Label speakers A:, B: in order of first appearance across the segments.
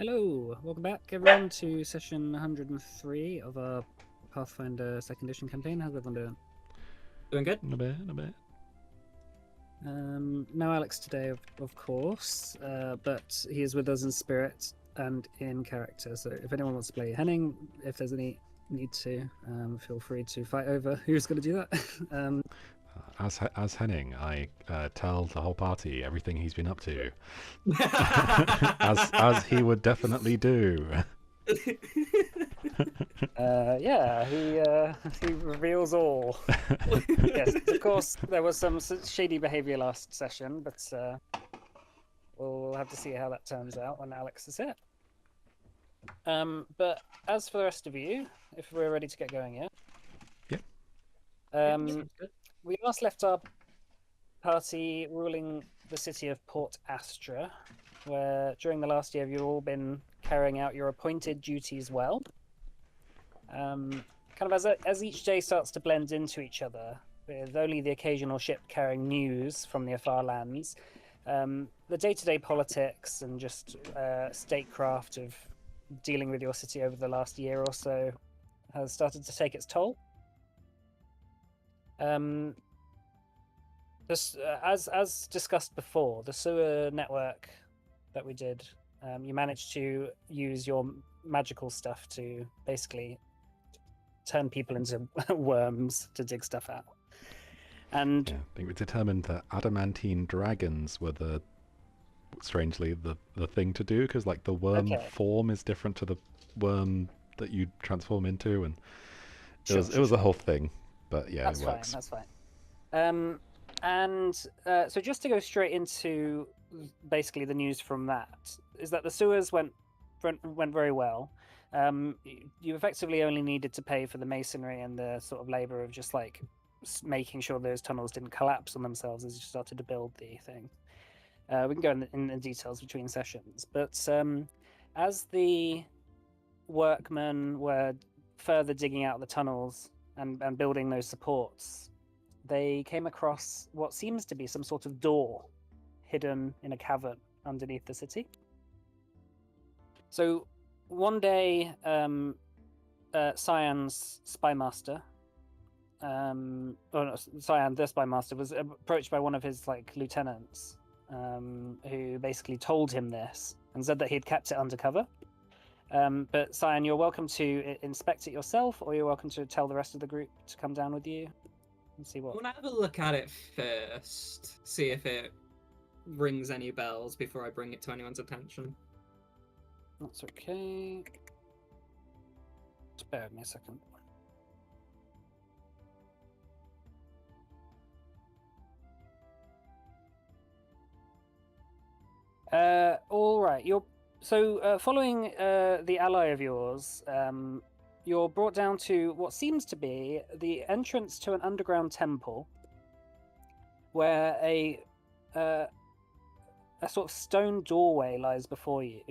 A: Hello, welcome back everyone to session 103 of our Pathfinder 2nd edition campaign. How's everyone doing?
B: Doing good?
C: A bit.
A: No Alex today, of course, but he is with us in spirit and in character. So if anyone wants to play Henning, if there's any need to, feel free to fight over who's going to do that.
C: As Henning, I tell the whole party everything he's been up to, as he would definitely do.
A: He reveals all. Yes, of course, there was some shady behaviour last session, but we'll have to see how that turns out when Alex is here. But as for the rest of you, if we're ready to get going, yeah?
C: Yep.
A: We last left our party ruling the city of Port Astra, where during the last year you've all been carrying out your appointed duties well. Kind of as each day starts to blend into each other, with only the occasional ship carrying news from the afar lands, the day-to-day politics and just statecraft of dealing with your city over the last year or so has started to take its toll. As discussed before, the sewer network that we did, you managed to use your magical stuff to basically turn people into worms to dig stuff out. And
C: yeah, I think we determined that adamantine dragons were strangely the thing to do, because like the worm form is different to the worm that you transform into, and it was a whole thing. But yeah,
A: that's
C: it works.
A: That's fine. So just to go straight into basically the news from that is that the sewers went very well. You effectively only needed to pay for the masonry and the sort of labor of just like making sure those tunnels didn't collapse on themselves as you started to build the thing. We can go in the details between sessions, but as the workmen were further digging out the tunnels and building those supports, they came across what seems to be some sort of door hidden in a cavern underneath the city. So one day, Cyan's spymaster, Cyan the spymaster, was approached by one of his lieutenants, who basically told him this and said that he'd kept it undercover. But Cyan, you're welcome to inspect it yourself, or you're welcome to tell the rest of the group to come down with you and see what.
B: I want to have a look at it first, see if it rings any bells before I bring it to anyone's attention.
A: That's okay. Just bear with me a second. All right. Following the ally of yours, you're brought down to what seems to be the entrance to an underground temple, where a sort of stone doorway lies before you.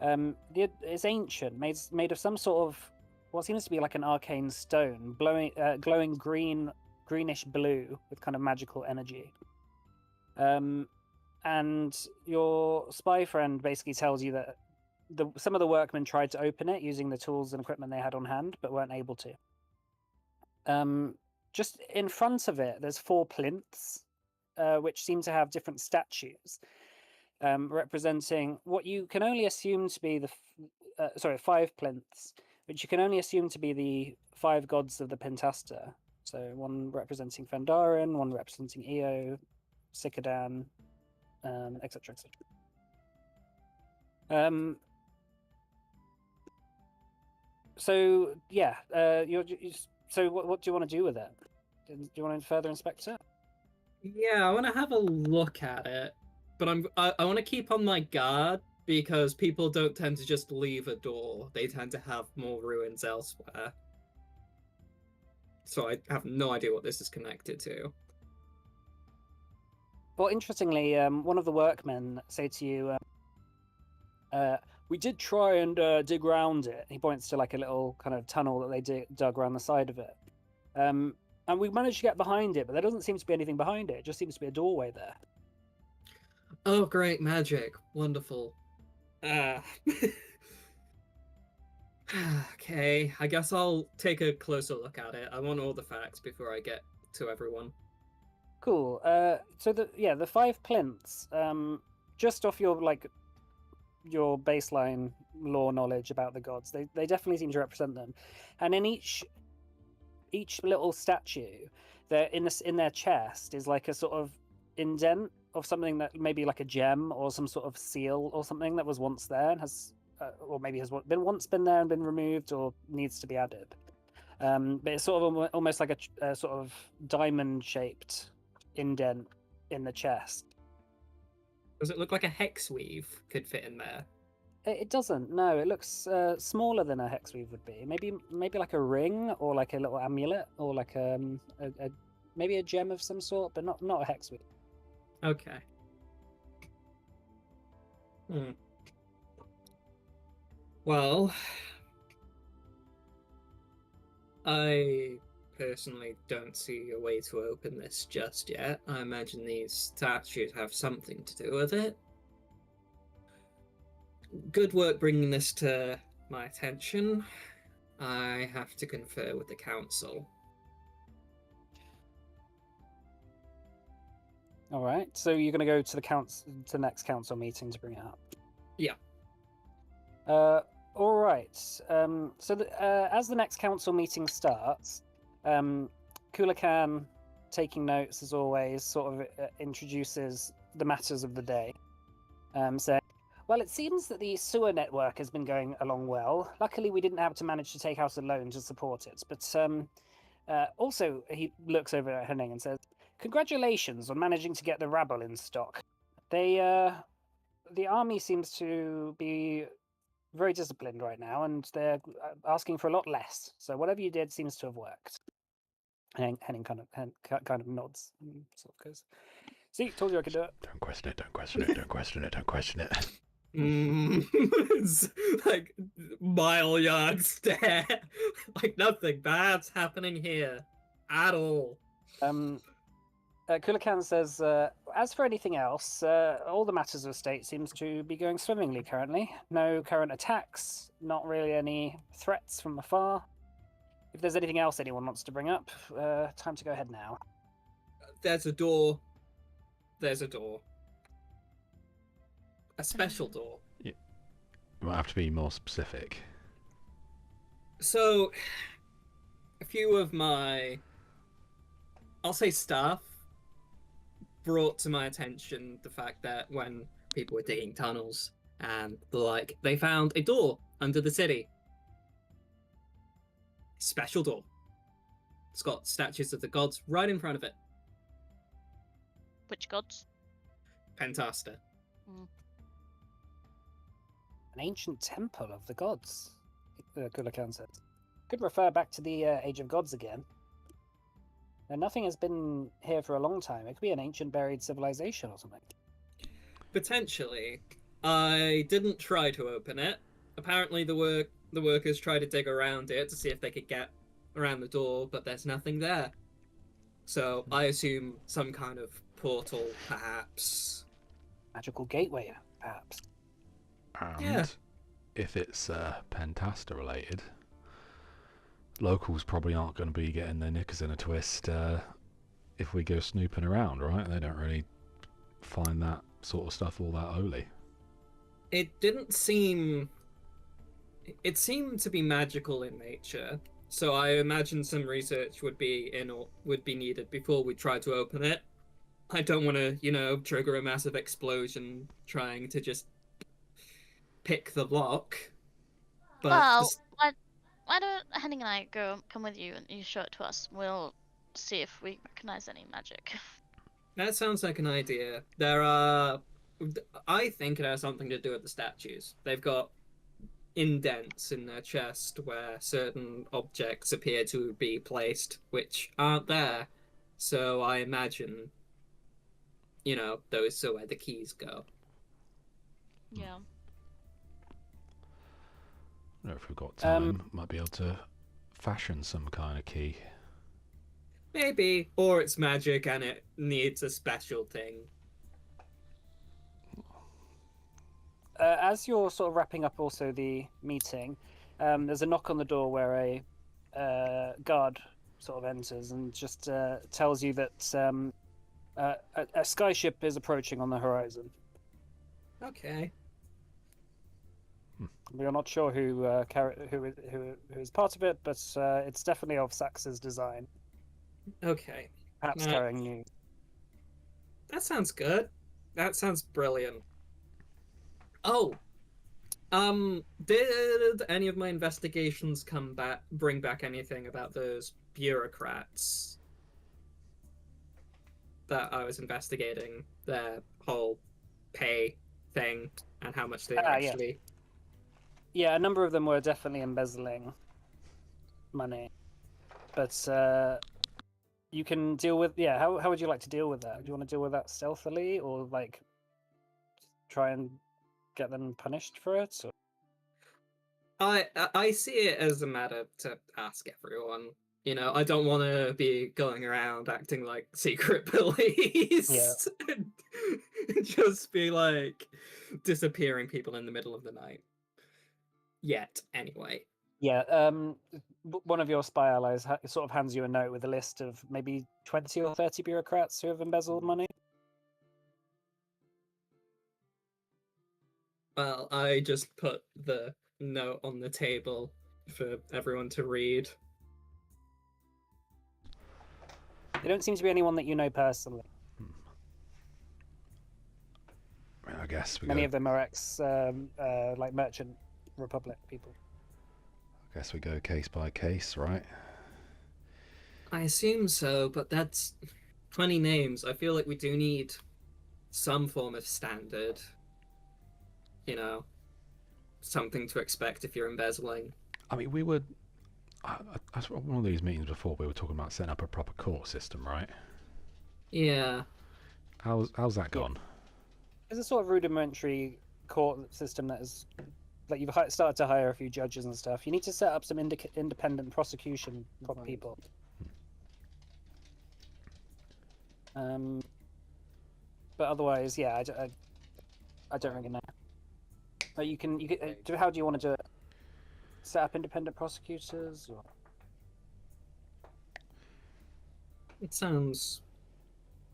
A: It's ancient, made of some sort of what seems to be like an arcane stone, glowing greenish blue with kind of magical energy. And your spy friend basically tells you that some of the workmen tried to open it using the tools and equipment they had on hand, but weren't able to. Just in front of it, there's 4 plinths, which seem to have different statues, representing what you can only assume to be 5 plinths, which you can only assume to be the 5 gods of the Pentasta. So one representing Fendarin, one representing Io, Sikadan, etc. So yeah, so what do you want to do with it? Do you want to further inspect it?
B: Yeah, I want to have a look at it, but I want to keep on my guard, because people don't tend to just leave a door. They tend to have more ruins elsewhere. So I have no idea what this is connected to.
A: Well, interestingly, one of the workmen say to you, we did try and dig around it. He points to like a little kind of tunnel that they dug around the side of it. And we managed to get behind it, but there doesn't seem to be anything behind it. It just seems to be a doorway there.
B: Oh, great magic. Wonderful. Okay, I guess I'll take a closer look at it. I want all the facts before I get to everyone.
A: Cool. So the 5 plinths. Just off your baseline lore knowledge about the gods, they definitely seem to represent them, and in each little statue, they're in their chest is like a sort of indent of something that maybe like a gem or some sort of seal or something that was once there and has or maybe has been there and been removed or needs to be added. But it's sort of almost like a sort of diamond shaped indent in the chest.
B: Does it look like a hex weave could fit in there?
A: It doesn't. No, it looks smaller than a hex weave would be. Maybe like a ring or like a little amulet or like maybe a gem of some sort, but not a hex weave.
B: Okay. Well, I personally don't see a way to open this just yet. I imagine these statues have something to do with it. Good work bringing this to my attention. I have to confer with the council.
A: All right. So you're going to go to the next council meeting to bring it up.
B: Yeah.
A: All right. As the next council meeting starts, Kulakan, taking notes as always, sort of introduces the matters of the day, saying, "Well, it seems that the sewer network has been going along well. Luckily, we didn't have to manage to take out a loan to support it. But also, he looks over at Henning and says, congratulations on managing to get the rabble in stock. The army seems to be very disciplined right now, and they're asking for a lot less. So whatever you did seems to have worked." And Henning kind of nods and sort of goes, "See, told you I could do it."
C: Don't question it, don't question it, don't question it, don't question it.
B: It's like mile yard stare. Like nothing bad's happening here at all.
A: Kulakan says, as for anything else, all the matters of state seems to be going swimmingly currently. No current attacks, not really any threats from afar. If there's anything else anyone wants to bring up, time to go ahead now.
B: There's a door. There's a door. A special door.
C: Yeah. You might have to be more specific.
B: So, a few of my, I'll say staff, brought to my attention the fact that when people were digging tunnels and the like, they found a door under the city. Special door. It's got statues of the gods right in front of it.
D: Which gods?
B: Pentasta.
A: An ancient temple of the gods, Kulakan says. Could refer back to the Age of Gods again. And nothing has been here for a long time. It could be an ancient buried civilization or something.
B: Potentially. I didn't try to open it. Apparently the workers tried to dig around it to see if they could get around the door, but there's nothing there. So I assume some kind of portal, perhaps.
A: Magical gateway, perhaps.
C: And
B: yeah.
C: If it's Pentasta related, locals probably aren't going to be getting their knickers in a twist if we go snooping around, right? They don't really find that sort of stuff all that holy.
B: It didn't seem... It seemed to be magical in nature, so I imagine some research would be needed before we try to open it. I don't want to, trigger a massive explosion trying to just pick the lock. But
D: well, why don't Henning and I come with you and you show it to us? We'll see if we recognize any magic.
B: That sounds like an idea. I think it has something to do with the statues. They've got indents in their chest where certain objects appear to be placed which aren't there. So I imagine, those are where the keys go.
D: Yeah.
C: I don't know if we've got time, might be able to fashion some kind of key.
B: Maybe, or it's magic and it needs a special thing.
A: As you're sort of wrapping up also the meeting, there's a knock on the door where a guard sort of enters and just tells you that a skyship is approaching on the horizon.
B: Okay.
A: We are not sure who is part of it, but it's definitely of Sax's design.
B: Okay.
A: Perhaps carrying news.
B: That sounds good. That sounds brilliant. Oh, did any of my investigations bring back anything about those bureaucrats that I was investigating, their whole pay thing and how much they actually...
A: Yeah, a number of them were definitely embezzling money, but you can deal with... Yeah, how would you like to deal with that? Do you want to deal with that stealthily, or like try and get them punished for it? Or...
B: I see it as a matter to ask everyone. You know, I don't want to be going around acting like secret police and just be like disappearing people in the middle of the night. Yet, anyway.
A: Yeah, one of your spy allies sort of hands you a note with a list of maybe 20 or 30 bureaucrats who have embezzled money.
B: Well, I just put the note on the table for everyone to read.
A: There don't seem to be anyone that you know personally.
C: I guess
A: many of them are ex, like Merchant Republic people.
C: I guess we go case by case, right?
B: I assume so, but that's 20 names. I feel like we do need some form of standard. You know, something to expect if you're embezzling.
C: I mean, we would... At one of these meetings before, we were talking about setting up a proper court system, right?
B: Yeah.
C: How's that gone?
A: There's a sort of rudimentary court system that is... Like, you've started to hire a few judges and stuff. You need to set up some independent prosecution people. But otherwise, yeah, I don't really know. But you can how do you want to do it? Set up independent prosecutors, or...
B: It sounds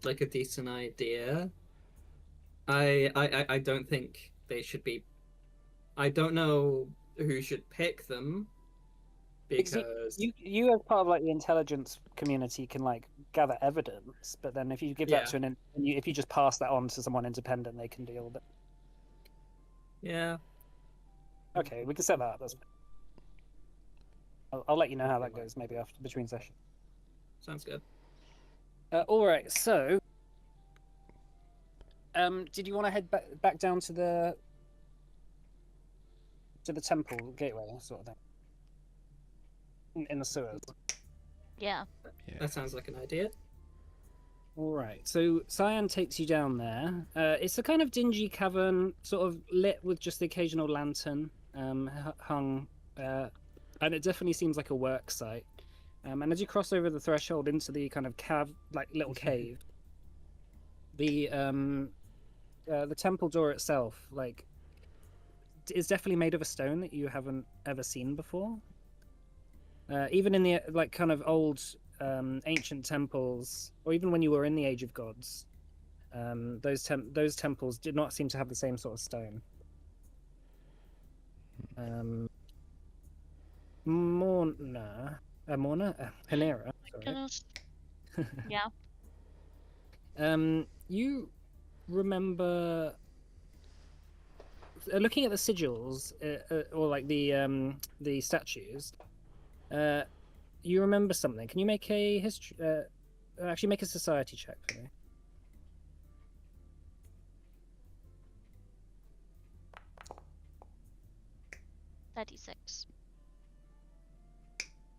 B: like a decent idea. I don't think they should be... I don't know who should pick them, because
A: you as part of like the intelligence community can like gather evidence, but then if you give that to if you just pass that on to someone independent, they can deal with it.
B: Yeah.
A: Okay, we can set that up. That's... I'll let you know how that goes maybe after between sessions.
B: Sounds good.
A: All right. So, did you want to head back down to the temple gateway sort of thing in the sewers?
D: Yeah.
B: That sounds like an idea.
A: All right. So Cyan takes you down there. It's a kind of dingy cavern, sort of lit with just the occasional lantern hung, and it definitely seems like a work site. And as you cross over the threshold into the kind of little cave, the temple door itself, like, is definitely made of a stone that you haven't ever seen before. Even in the like kind of old ancient temples, or even when you were in the Age of Gods, those temples did not seem to have the same sort of stone. Hanera.
D: Yeah.
A: You remember looking at the sigils, or like the statues. You remember something? Can you make a history? Actually, make a society check for me.
D: $36.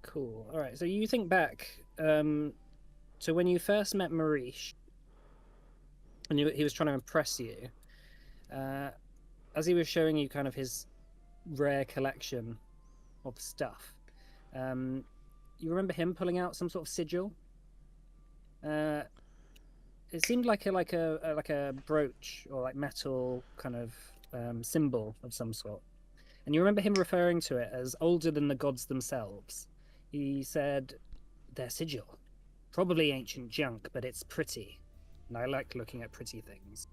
A: Cool. All right. So you think back to when you first met Marish, and he was trying to impress you. As he was showing you kind of his rare collection of stuff, you remember him pulling out some sort of sigil. It seemed like a brooch or like metal kind of symbol of some sort, and you remember him referring to it as older than the gods themselves. He said, "Their sigil. Probably ancient junk, but it's pretty. And I like looking at pretty things."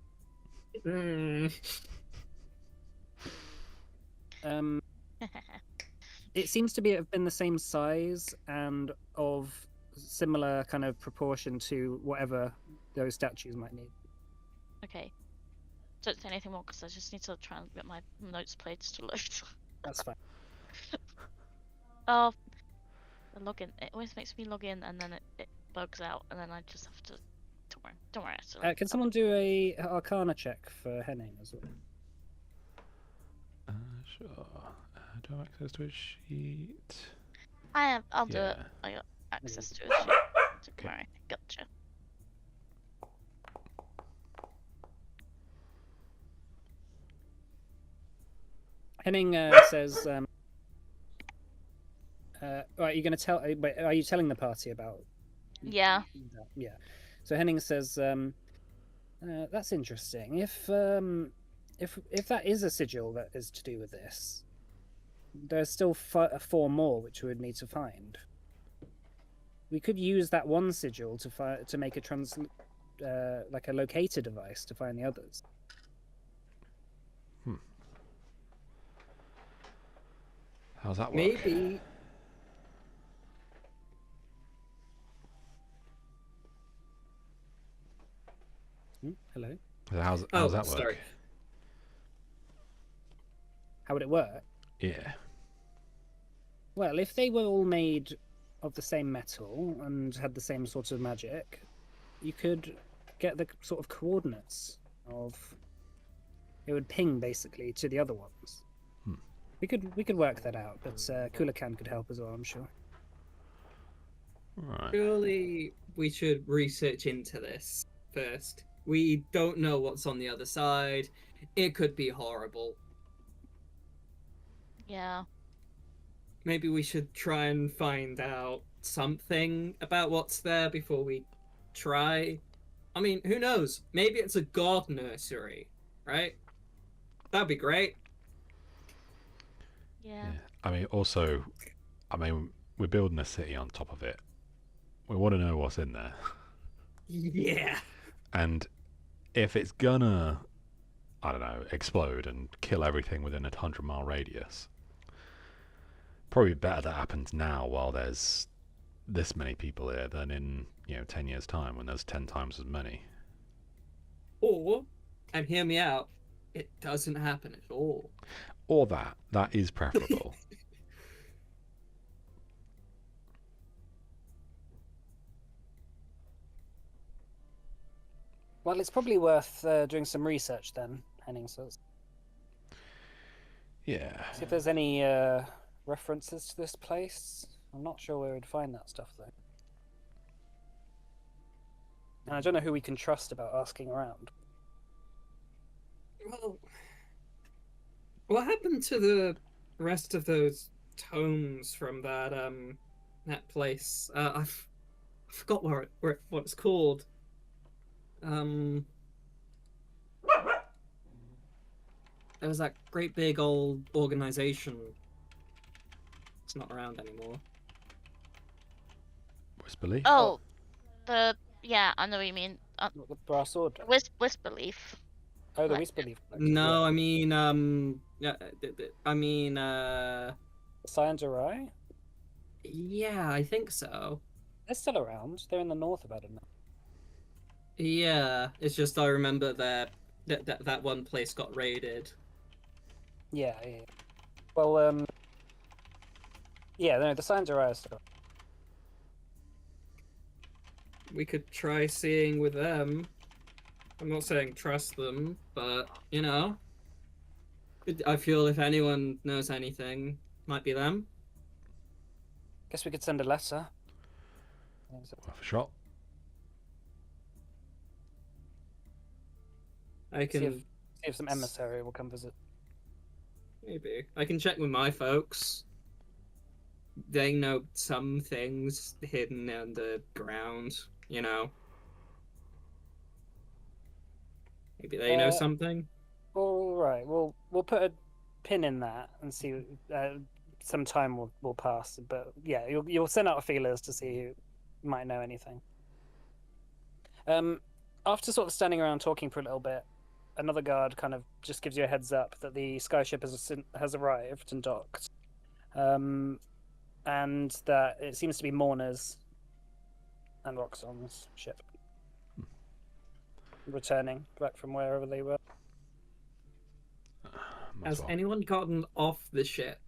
A: It seems to have been the same size and of similar kind of proportion to whatever those statues might need.
D: Okay. Don't say anything more because I just need to try and get my notes plates to load.
A: That's fine.
D: Oh, the login. It always makes me log in and then it bugs out and then I just have to. Don't worry. Actually.
A: Can someone do a Arcana check for Henning as well?
C: Sure. Do I have access to a sheet?
D: I'll do it. I got access to a sheet. Don't worry. Gotcha.
A: Henning says, right, you're going to tell. Wait, are you telling the party about?
D: Yeah.
A: Yeah. So Henning says, that's interesting. If that is a sigil that is to do with this, there's still 4 more which we would need to find. We could use that one sigil to make a like a locator device to find the others.
C: How's that work?
B: Maybe.
A: Hello.
C: How's that work?
B: Sorry.
A: How would it work?
C: Yeah.
A: Well, if they were all made of the same metal and had the same sort of magic, you could get the sort of coordinates of. It would ping basically to the other ones. We could work that out, but Kulakan could help as well, I'm sure.
C: Right.
B: Surely we should research into this first. We don't know what's on the other side. It could be horrible.
D: Yeah.
B: Maybe we should try and find out something about what's there before we try. I mean, who knows? Maybe it's a god nursery, right? That'd be great.
D: Yeah.
C: I mean, also, we're building a city on top of it. We want to know what's in there.
B: Yeah.
C: And if it's gonna, I don't know, explode and kill everything within a 100-mile radius, probably better that happens now while there's this many people here than in 10 years' time when there's 10 times as many.
B: Or, and hear me out, it doesn't happen at all.
C: Or that is preferable.
A: Well, it's probably worth doing some research then, Henning says.
C: Yeah.
A: See if there's any references to this place. I'm not sure where we'd find that stuff, though. And I don't know who we can trust about asking around.
B: Well, what happened to the rest of those tomes from that place? I forgot what it's called. There was that great big old organization. It's not around anymore.
C: Whisperleaf?
D: Oh, yeah, I know what you mean.
A: The brass sword.
D: Whisperleaf.
A: Oh, the
D: Right.
A: Whisperleaf.
B: No, I mean,
A: Scions Arai?
B: yeah, I think so.
A: They're still around. They're in the north about it now.
B: Yeah, it's just I remember that one place got raided.
A: Yeah. Well, yeah, no, the Scions Arai are still.
B: We could try seeing with them. I'm not saying trust them, but I feel if anyone knows anything, might be them.
A: Guess we could send a letter.
C: Worth a shot.
B: I can
A: See if some emissary will come visit.
B: maybe I can check with my folks. They know some things hidden underground. Maybe they know something.
A: All right. We'll put a pin in that and see. Some time will pass, but yeah, you'll send out feelers to see who might know anything. After sort of standing around talking for a little bit, another guard kind of just gives you a heads up that the skyship has arrived and docked, and that it seems to be Mourner's and Roxon's ship returning back from wherever they were.
B: Has anyone gotten off the ship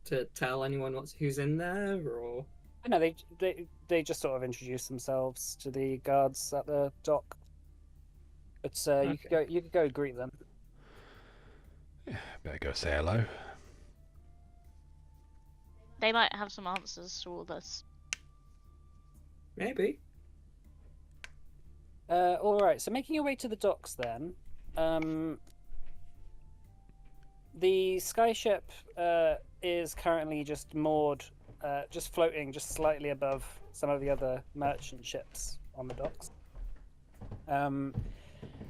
B: to tell anyone who's in there, or?
A: No, they just sort of introduce themselves to the guards at the dock. But okay. you could go greet them.
C: Yeah, better go say hello.
D: They might have some answers to all this.
B: Maybe.
A: All right. So making your way to the docks, then. The skyship is currently just moored, just floating, just slightly above some of the other merchant ships on the docks.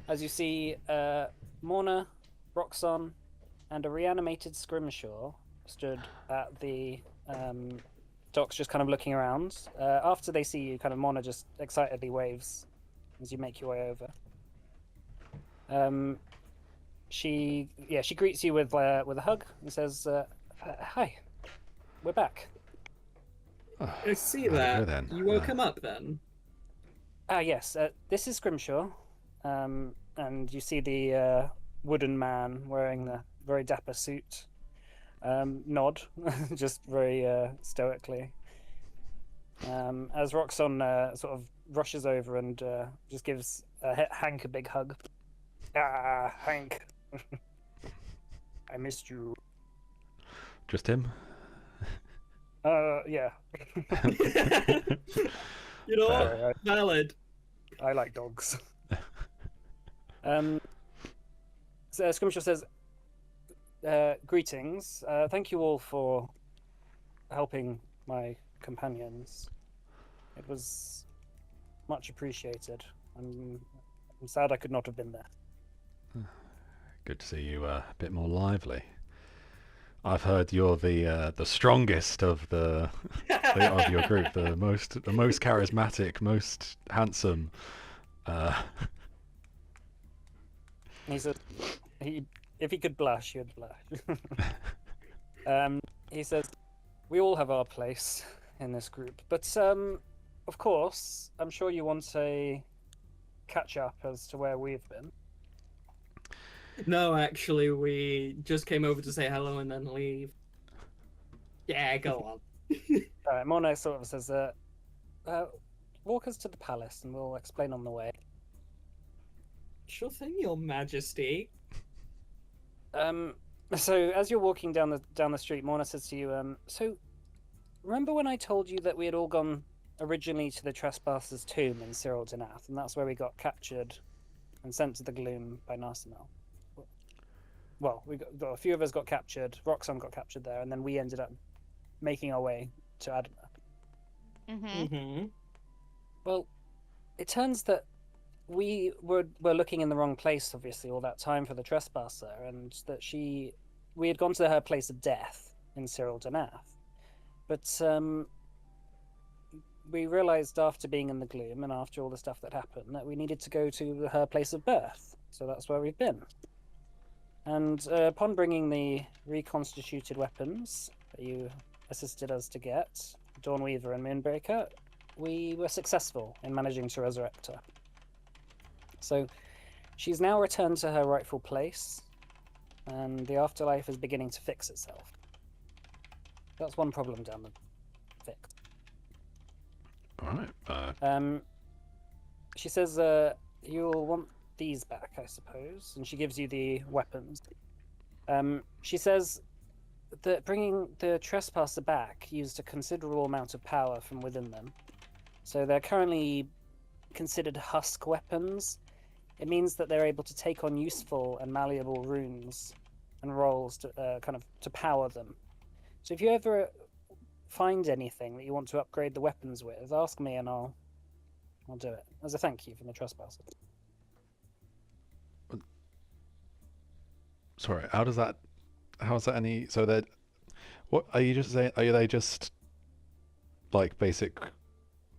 A: As you see, Morna, Roxon, and a reanimated Scrimshaw stood at the docks, just kind of looking around. After they see you, kind of Morna just excitedly waves as you make your way over. She greets you with a hug and says, "Hi, we're back."
B: Oh, I see that. You woke him up then?
A: Yes. This is Scrimshaw, and you see the wooden man wearing the very dapper suit. Nod, just very stoically. As Roxon sort of rushes over and just gives Hank a big hug. Ah, Hank. I missed you.
C: Just him?
A: Yeah.
B: You know what? Valid.
A: I like dogs. So Scrimshaw says, greetings. Thank you all for helping my companions. It was much appreciated. I'm sad I could not have been there.
C: Good to see you a bit more lively. I've heard you're the strongest of of your group, the most charismatic, most handsome.
A: He said, if he could blush, he would blush. He says, we all have our place in this group, but of course, I'm sure you want a catch up as to where we've been.
B: No, actually, we just came over to say hello and then leave. Yeah, go on.
A: Alright, Mono sort of says, walk us to the palace and we'll explain on the way.
B: Sure thing, Your Majesty.
A: So as you're walking down the street, Morna says to you, so remember when I told you that we had all gone originally to the Trespassers' tomb in Cyril Denath, and that's where we got captured and sent to the gloom by Narsimel? Well, a few of us got captured, Roxanne got captured there, and then we ended up making our way to Adama.
D: Mm-hmm.
A: Well, it turns that we were looking in the wrong place, obviously, all that time for the Trespasser, and that we had gone to her place of death in Cyril Denath. But we realized after being in the gloom and after all the stuff that happened that we needed to go to her place of birth. So that's where we've been. And upon bringing the reconstituted weapons that you assisted us to get, Dawnweaver and Moonbreaker, we were successful in managing to resurrect her. So she's now returned to her rightful place, and the afterlife is beginning to fix itself. That's one problem down the fix.
C: All right.
A: She says you'll want these back, I suppose, and she gives you the weapons. She says that bringing the Trespasser back used a considerable amount of power from within them. So they're currently considered husk weapons. It means that they're able to take on useful and malleable runes and rolls to to power them. So if you ever find anything that you want to upgrade the weapons with, ask me and I'll do it as a thank you from the Trespasser.
C: Sorry, how does that how's that any? So that what are you just saying? Are they just like basic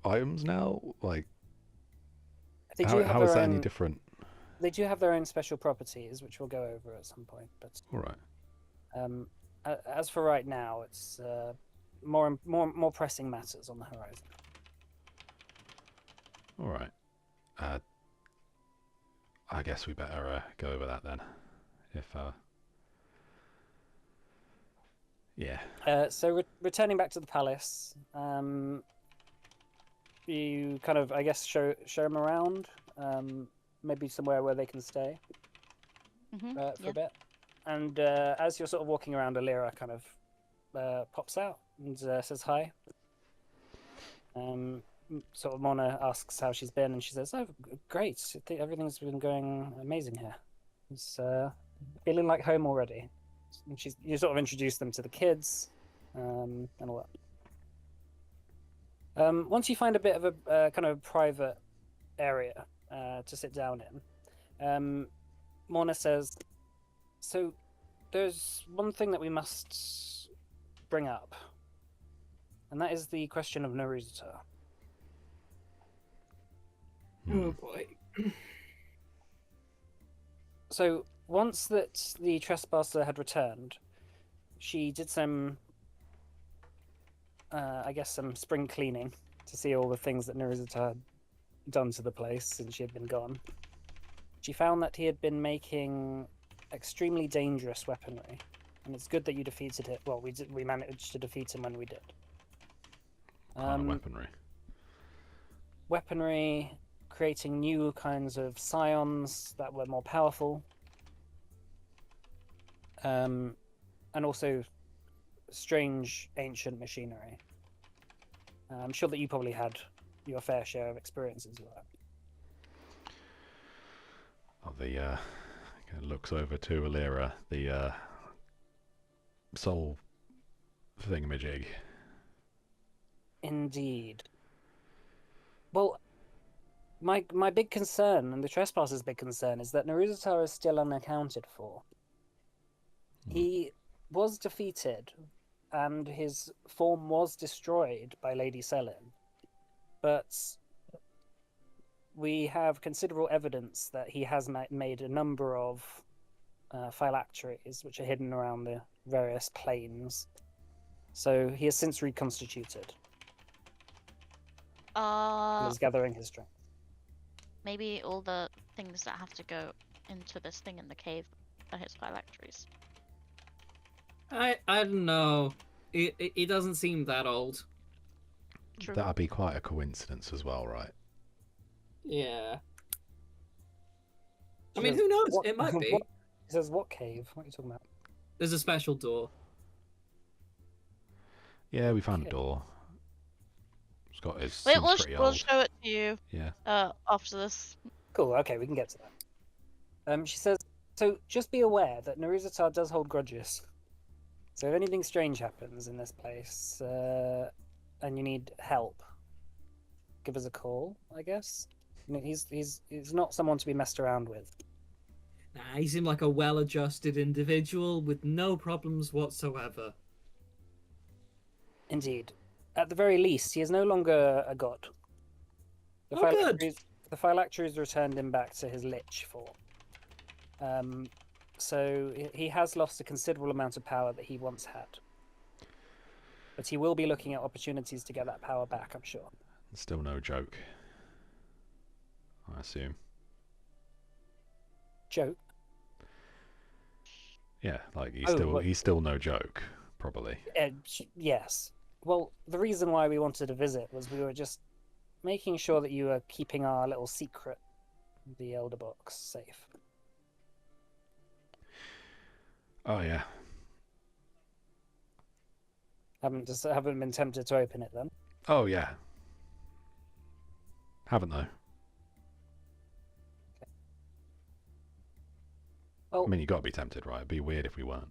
C: items now? Like
A: They do have
C: how is
A: their
C: that any
A: own.
C: different?
A: They do have their own special properties, which we'll go over at some point. But
C: All right.
A: as for right now, it's more pressing matters on the horizon.
C: All right. I guess we better go over that then. If yeah.
A: So returning back to the palace, you kind of, I guess, show them around. Maybe somewhere where they can stay for a bit. And as you're sort of walking around, Alira kind of pops out and says hi. Sort of Mona asks how she's been, and she says, "Oh, great! Everything's been going amazing here. It's feeling like home already." And you sort of introduce them to the kids, and all that. Once you find a bit of a kind of private area to sit down in, Morna says, "So there's one thing that we must bring up, and that is the question of Naruto."
B: Oh boy.
A: So once that the trespasser had returned, she did some, I guess, some spring cleaning to see all the things that Naruto had done to the place since she had been gone. She found that he had been making extremely dangerous weaponry, and it's good that you defeated it. Well, we managed to defeat him when we did.
C: Weaponry.
A: Weaponry, creating new kinds of scions that were more powerful, and also strange ancient machinery. I'm sure that you probably had your fair share of experiences with that.
C: Oh, the looks over to Alira, the soul thingamajig.
A: Indeed. Well, my big concern, and the trespasser's big concern, is that Naruto is still unaccounted for. He was defeated, and his form was destroyed by Lady Selin, but we have considerable evidence that he has made a number of phylacteries, which are hidden around the various planes. So he has since reconstituted. And is gathering his strength.
D: Maybe all the things that have to go into this thing in the cave are his phylacteries.
B: I don't know. It doesn't seem that old.
D: True.
C: That'd be quite a coincidence as well, right?
B: Yeah. I mean, who knows? It might be.
A: It says, what cave? What are you talking about?
B: There's a special door.
C: Yeah, we found a door. It's got his.
D: Wait,
C: Pretty
D: we'll
C: old.
D: show it to you.
C: Yeah.
D: After this.
A: Cool, okay, we can get to that. She says, so just be aware that Naruto does hold grudges. So if anything strange happens in this place, and you need help, give us a call, I guess. He's not someone to be messed around with.
B: Nah, he seemed like a well-adjusted individual with no problems whatsoever.
A: Indeed. At the very least, he is no longer a god.
B: Good.
A: The phylacteries returned him back to his lich form. So he has lost a considerable amount of power that he once had. But he will be looking at opportunities to get that power back, I'm sure.
C: Still no joke, I assume.
A: Joke?
C: Yeah, like he's still no joke, probably.
A: Yes. Well, the reason why we wanted to visit was we were just making sure that you were keeping our little secret, the Elder Box, safe.
C: Oh yeah.
A: Haven't been tempted to open it then?
C: Oh yeah. Haven't though.
A: Well,
C: I mean, you got to be tempted, right? It'd be weird if we weren't.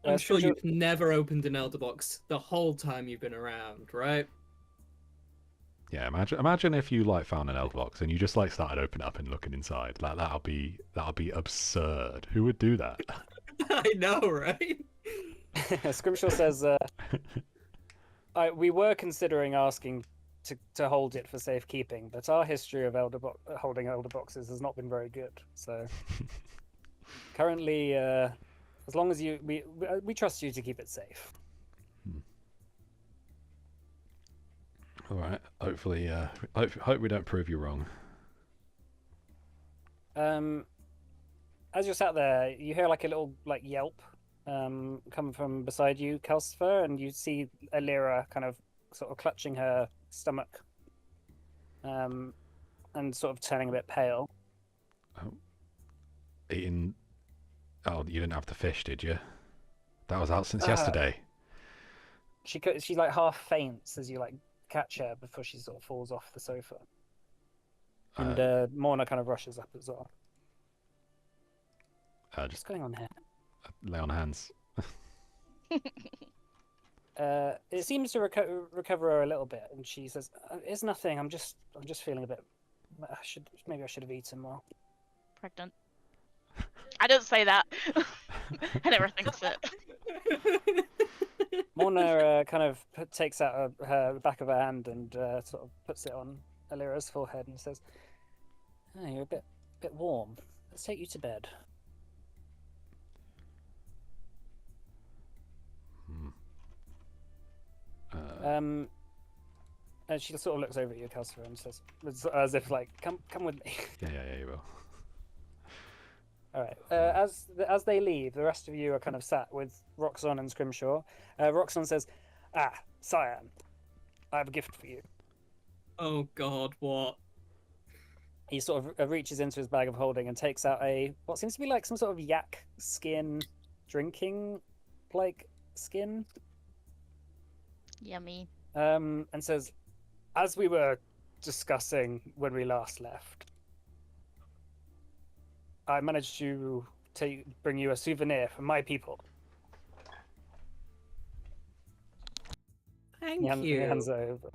B: I'm sure you've never opened an Elder Box the whole time you've been around, right?
C: Yeah, imagine if you like found an elder box and you just like started opening up and looking inside. Like that'll be absurd. Who would do that?
B: I know, right?
A: Scrimshaw says, we were considering asking to hold it for safekeeping, but our history of holding elder boxes has not been very good. So currently, as long as we trust you to keep it safe.
C: All right. Hopefully, hope we don't prove you wrong.
A: As you're sat there, you hear like a little like yelp come from beside you, Calcifer, and you see Alira kind of sort of clutching her stomach, and sort of turning a bit pale.
C: Oh, eating. Oh, you didn't have the fish, did you? That was out since yesterday.
A: She like half faints as you like catch her before she sort of falls off the sofa, and Morna kind of rushes up as well. What's going on here?
C: Lay on hands.
A: It seems to recover her a little bit, and she says, "It's nothing. I'm just feeling a bit. Maybe I should have eaten more."
D: Pregnant. I don't say that. I never think it.
A: Morna kind of takes out her back of her hand and sort of puts it on Alira's forehead and says, "Oh, you're a bit warm. Let's take you to bed." And she sort of looks over at you, Calcifer, and says, as if like, "Come with me."
C: Yeah, you will.
A: All right. As they leave, the rest of you are kind of sat with Roxanne and Scrimshaw. Roxanne says, Cyan, I have a gift for you."
B: Oh God, what?
A: He sort of reaches into his bag of holding and takes out what seems to be like some sort of yak skin drinking like skin.
D: Yummy.
A: And says, "As we were discussing when we last left, I managed to bring you a souvenir from my people."
B: Thank
A: He
B: you.
A: hands it over.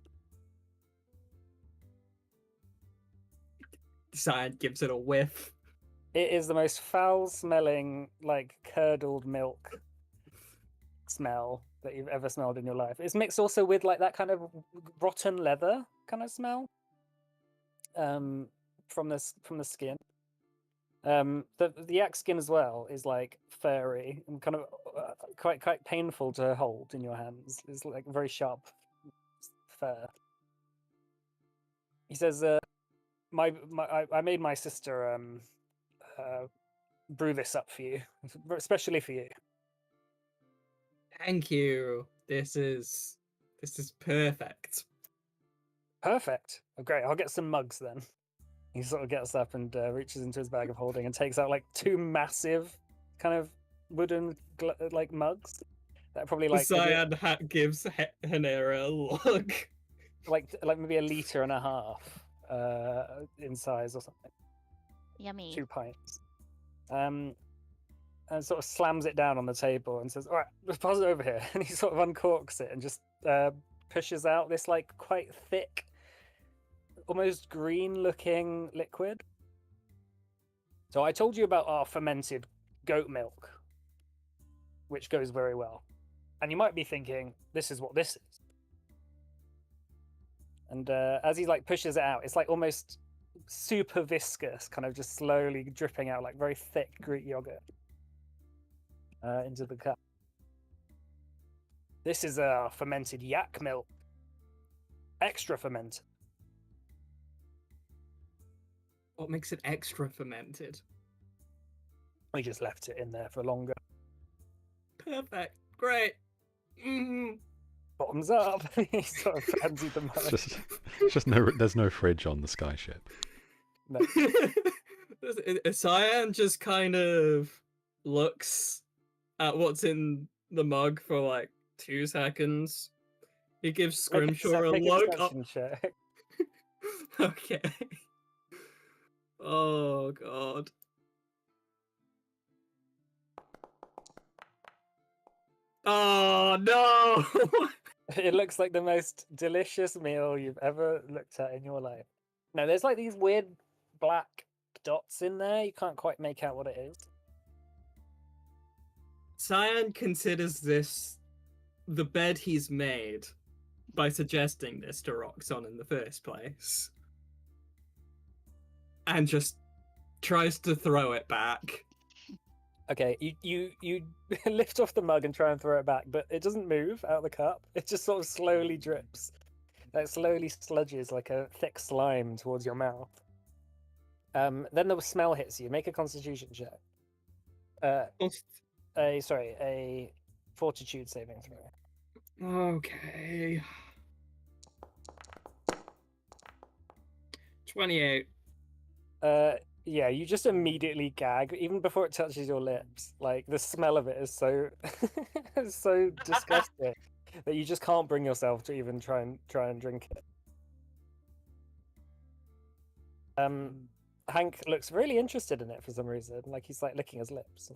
B: Cyan gives it a whiff.
A: It is the most foul-smelling, like curdled milk smell that you've ever smelled in your life. It's mixed also with like that kind of rotten leather kind of smell, from the skin. The yak skin as well is like furry and kind of quite painful to hold in your hands. It's like very sharp fur. He says, I made my sister brew this up for you, especially for you."
B: Thank you. This is perfect.
A: Perfect. Oh, great. I'll get some mugs then. He sort of gets up and reaches into his bag of holding and takes out like two massive kind of wooden like mugs that are probably like
B: Cyan hat gives Hanera a look.
A: like maybe 1.5 liters in size or something.
D: Yummy.
A: 2 pints. And sort of slams it down on the table and says, "All right, let's pass it over here." And he sort of uncorks it and just pushes out this like quite thick, almost green-looking liquid. "So I told you about our fermented goat milk, which goes very well. And you might be thinking, this is what this is." And as he like pushes it out, it's like almost super viscous, kind of just slowly dripping out like very thick Greek yogurt into the cup. "This is fermented yak milk, extra fermented."
B: What makes it extra fermented?
A: We just left it in there for longer.
B: Perfect. Great. Mm.
A: Bottoms up. He sort of fancied the mug.
C: There's no fridge on the skyship.
A: No.
B: Cyan just kind of looks at what's in the mug for like 2 seconds. He gives Scrimshaw a look.
A: Check.
B: Okay. Oh God. Oh no!
A: It looks like the most delicious meal you've ever looked at in your life. No, there's like these weird black dots in there. You can't quite make out what it is.
B: Cyan considers this the bed he's made by suggesting this to Roxon in the first place. And just tries to throw it back.
A: Okay, you lift off the mug and try and throw it back, but it doesn't move out of the cup. It just sort of slowly drips. It slowly sludges like a thick slime towards your mouth. Then the smell hits you. Make a constitution check. A fortitude saving throw.
B: Okay. 28.
A: Yeah, you just immediately gag even before it touches your lips. Like the smell of it is so so disgusting that you just can't bring yourself to even try and drink it. Hank looks really interested in it for some reason. Like he's like licking his lips.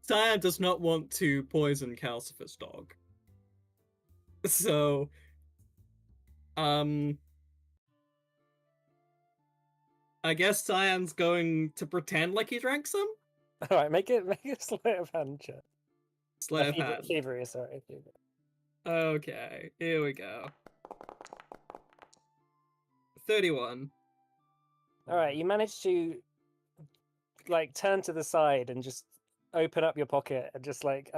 B: Cyan does not want to poison Calcifer's dog. So I guess Cyan's going to pretend like he drank some?
A: Alright, make it sleight of hand check.
B: Sleight of hand.
A: Thievery, sorry.
B: Okay, here we go. 31.
A: Alright, you managed to like turn to the side and just open up your pocket and just like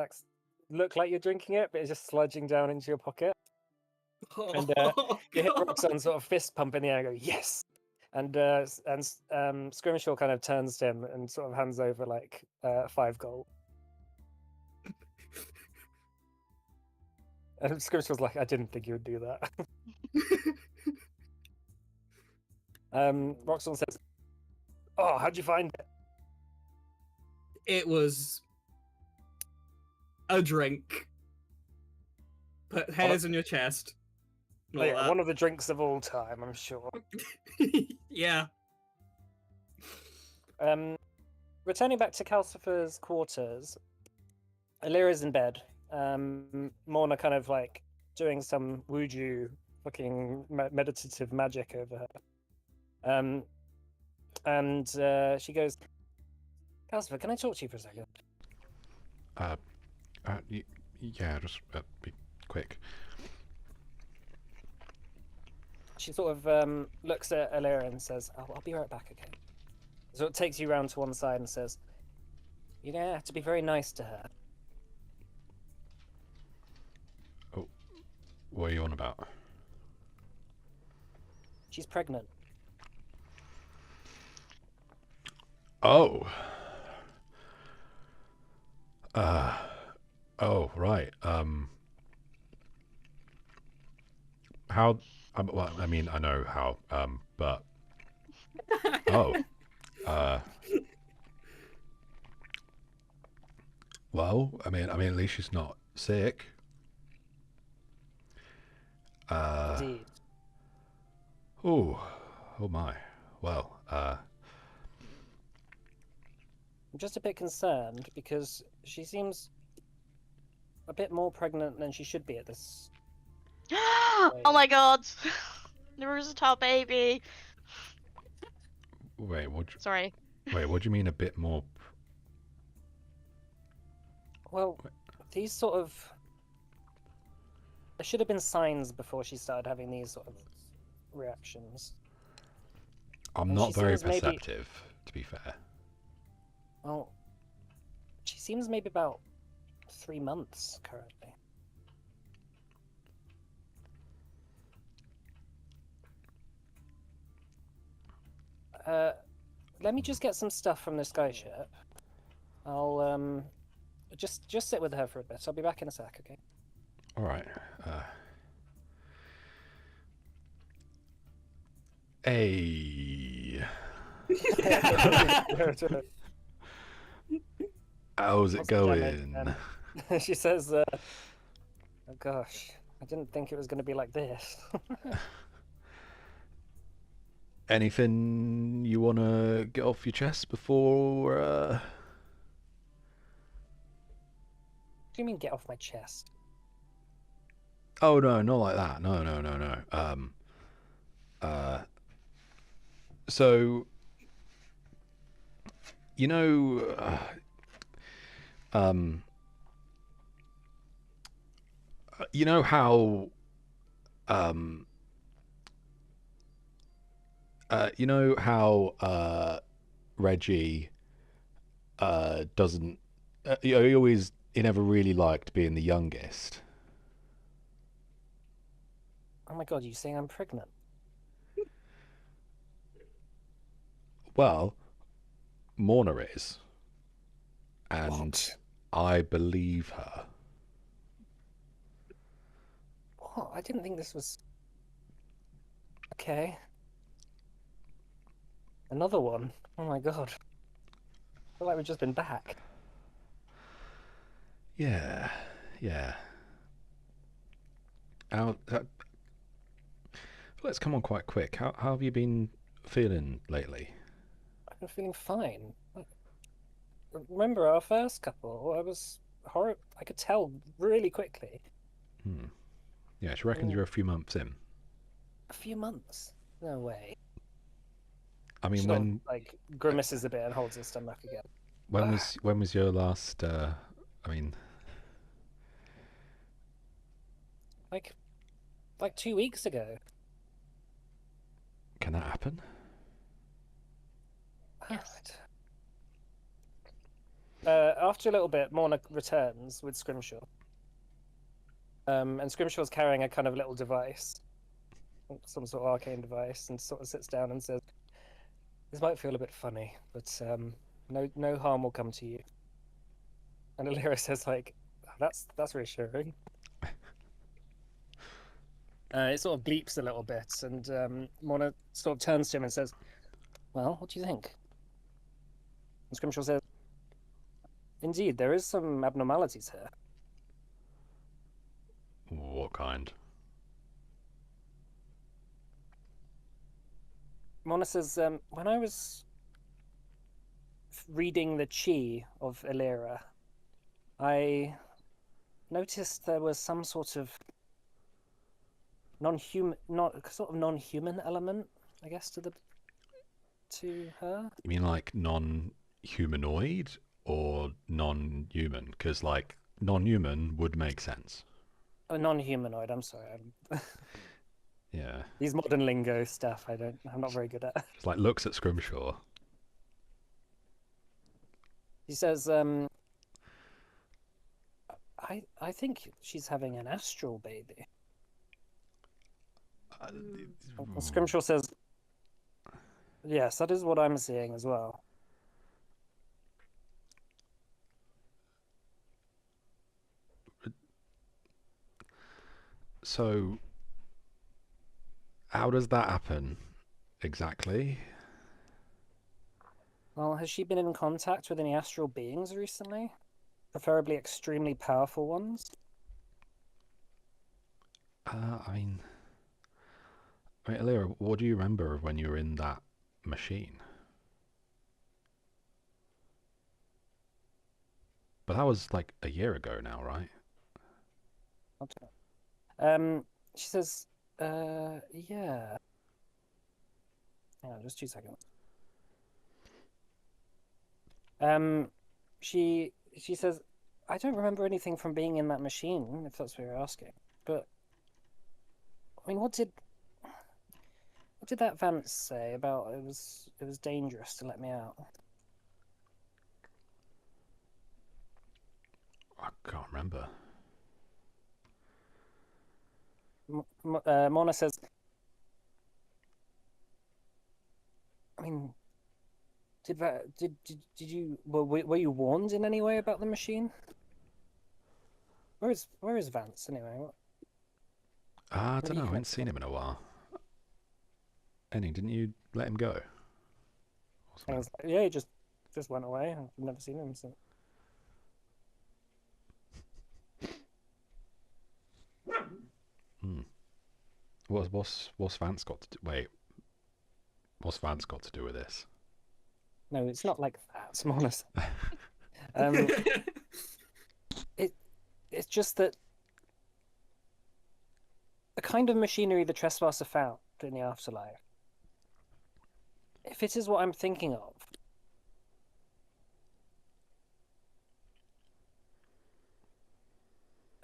A: look like you're drinking it, but it's just sludging down into your pocket. And you hit Roxanne sort of fist pump in the air and go, yes! And Scrimshaw kind of turns to him and sort of hands over like 5 gold. And Scrimshaw's like, I didn't think you would do that. Roxanne says, oh, how'd you find it?
B: It was a drink. Put hairs in your chest.
A: Oh, yeah, one of the drinks of all time, I'm sure.
B: Yeah.
A: Returning back to Calcifer's quarters, Alira's in bed. Morna kind of like doing some wuju fucking meditative magic over her. And she goes, Calcifer, can I talk to you for a second?
C: Yeah, just be quick.
A: She sort of looks at Alira and says, I'll be right back, okay? So it takes you round to one side and says, you're going to have to be very nice to her.
C: Oh, what are you on about?
A: She's pregnant.
C: Oh. Oh, right. How... well, I mean, I know how, but... Oh. Well, I mean, at least she's not sick.
A: Indeed.
C: Oh my. Well,
A: I'm just a bit concerned because she seems a bit more pregnant than she should be at this.
D: Oh my god! There was a top baby.
C: wait,
D: Sorry.
C: Wait, what do you mean a bit more?
A: Well, these sort of... There should have been signs before she started having these sort of reactions.
C: I'm
A: And
C: not
A: she
C: very
A: seems maybe-
C: perceptive, to be fair.
A: Well, she seems maybe about 3 months currently. Let me just get some stuff from the skyship. I'll just sit with her for a bit. I'll be back in a sec, okay?
C: All right. Hey. How's it going?
A: She says, oh gosh, I didn't think it was going to be like this.
C: Anything you want to get off your chest before...
A: do you mean get off my chest?
C: Oh no, not like that. No. So you know, you know how, Reggie doesn't. He never really liked being the youngest.
A: Oh my god, you saying I'm pregnant?
C: Well, Morna is, and
A: What?
C: I believe her.
A: What? I didn't think this was... Okay. Another one? Oh my god. I feel like we've just been back.
C: Yeah. Let's come on quite quick. How have you been feeling lately?
A: I've been feeling fine. Remember our first couple? I was horrible. I could tell really quickly.
C: Yeah, she reckons you're a few months in.
A: A few months? No way.
C: I mean,
A: She
C: when
A: like grimaces a bit and holds her stomach again.
C: when was your last?
A: Like 2 weeks ago.
C: Can that happen?
D: Yes.
A: After a little bit, Morna returns with Scrimshaw. And Scrimshaw's carrying a kind of little device, some sort of arcane device, and sort of sits down and says, "This might feel a bit funny, but no harm will come to you." And Alira says, like, "That's reassuring." It sort of bleeps a little bit, and Morna sort of turns to him and says, "Well, what do you think?" And Scrimshaw says, "Indeed, there is some abnormalities here."
C: What kind?
A: Mona says, when I was reading the chi of Illyra, I noticed there was some sort of non-human element, I guess, to her.
C: You mean like non-humanoid or non-human? Because like non-human would make sense.
A: Oh, non-humanoid. I'm sorry.
C: Yeah.
A: These modern lingo stuff, I'm not very good at.
C: It's like looks at Scrimshaw.
A: He says, I think she's having an astral baby. And Scrimshaw says, yes, that is what I'm seeing as well.
C: So, how does that happen exactly?
A: Well, has she been in contact with any astral beings recently? Preferably extremely powerful ones?
C: Alira, what do you remember of when you were in that machine? But that was like a year ago now, right?
A: She says, yeah. Hang on, just 2 seconds. She says, I don't remember anything from being in that machine, if that's what you're asking. But I mean, what did that Vance say about it was dangerous to let me out?
C: I can't remember.
A: Mona says, I mean, did you were you warned in any way about the machine? Where is Vance anyway?
C: I don't know. I haven't seen him in a while. Henning, didn't you let him go?
A: Yeah, he just went away. I've never seen him since.
C: What's Vance got to do? Wait, what's Vance got to do with this?
A: No, it's not like that, Mona. It's just that the kind of machinery the Trespasser found in the afterlife, if it is what I'm thinking of,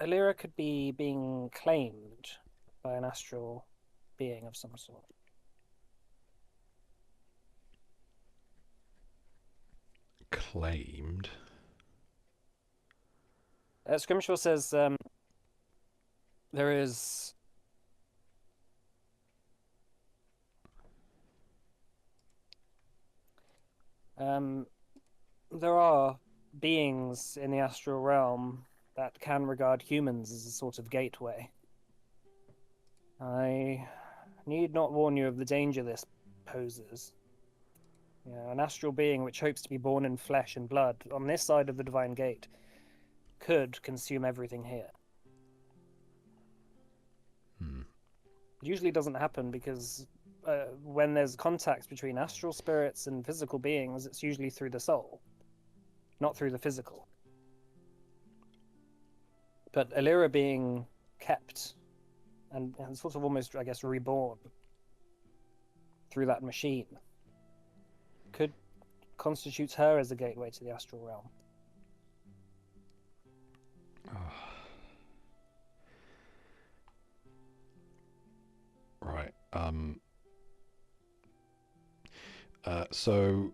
A: Alira could be being claimed by an astral being of some sort.
C: Claimed?
A: Scrimshaw says there is there are beings in the astral realm that can regard humans as a sort of gateway. I need not warn you of the danger this poses. You know, an astral being which hopes to be born in flesh and blood on this side of the Divine Gate could consume everything here. It usually doesn't happen because when there's contact between astral spirits and physical beings, it's usually through the soul, not through the physical. But Alira being kept and sort of almost, I guess, reborn through that machine could constitute her as a gateway to the astral realm.
C: Right. So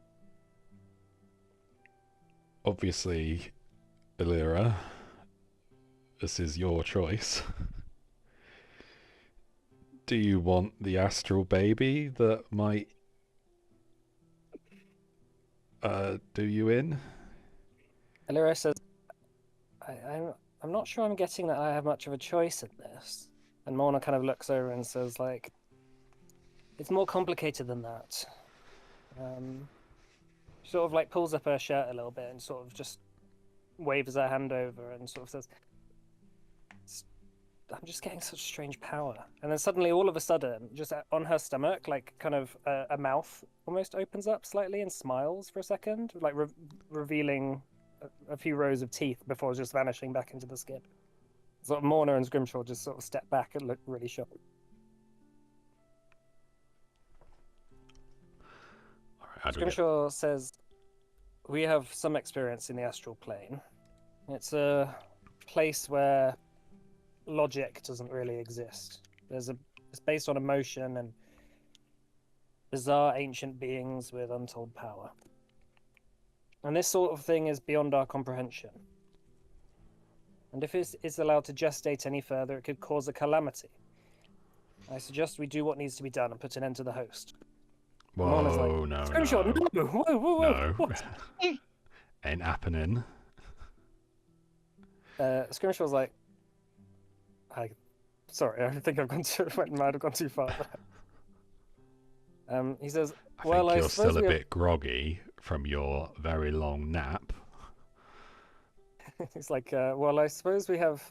C: obviously, Alira, this is your choice. Do you want the astral baby that might do you in?
A: Alira says, I'm not sure I'm getting that I have much of a choice in this. And Morna kind of looks over and says, like, it's more complicated than that. She sort of like pulls up her shirt a little bit and sort of just waves her hand over and sort of says, I'm just getting such strange power. And then suddenly, all of a sudden, just on her stomach, like kind of a mouth almost opens up slightly and smiles for a second, like revealing a few rows of teeth before just vanishing back into the skin. Sort of Morna and Scrimshaw just sort of step back and look really shocked. Scrimshaw says, we have some experience in the astral plane. It's a place where logic doesn't really exist. It's based on emotion and bizarre ancient beings with untold power. And this sort of thing is beyond our comprehension. And if it's allowed to gestate any further, it could cause a calamity. I suggest we do what needs to be done and put an end to the host.
C: Whoa, no.
A: Scrimshaw, no! Whoa, what?
C: Ain't happening.
A: Scrimshaw's like, sorry, I think I might have gone too far there. He says,
C: I think you're still a bit groggy from your very long nap.
A: He's like, well, I suppose we have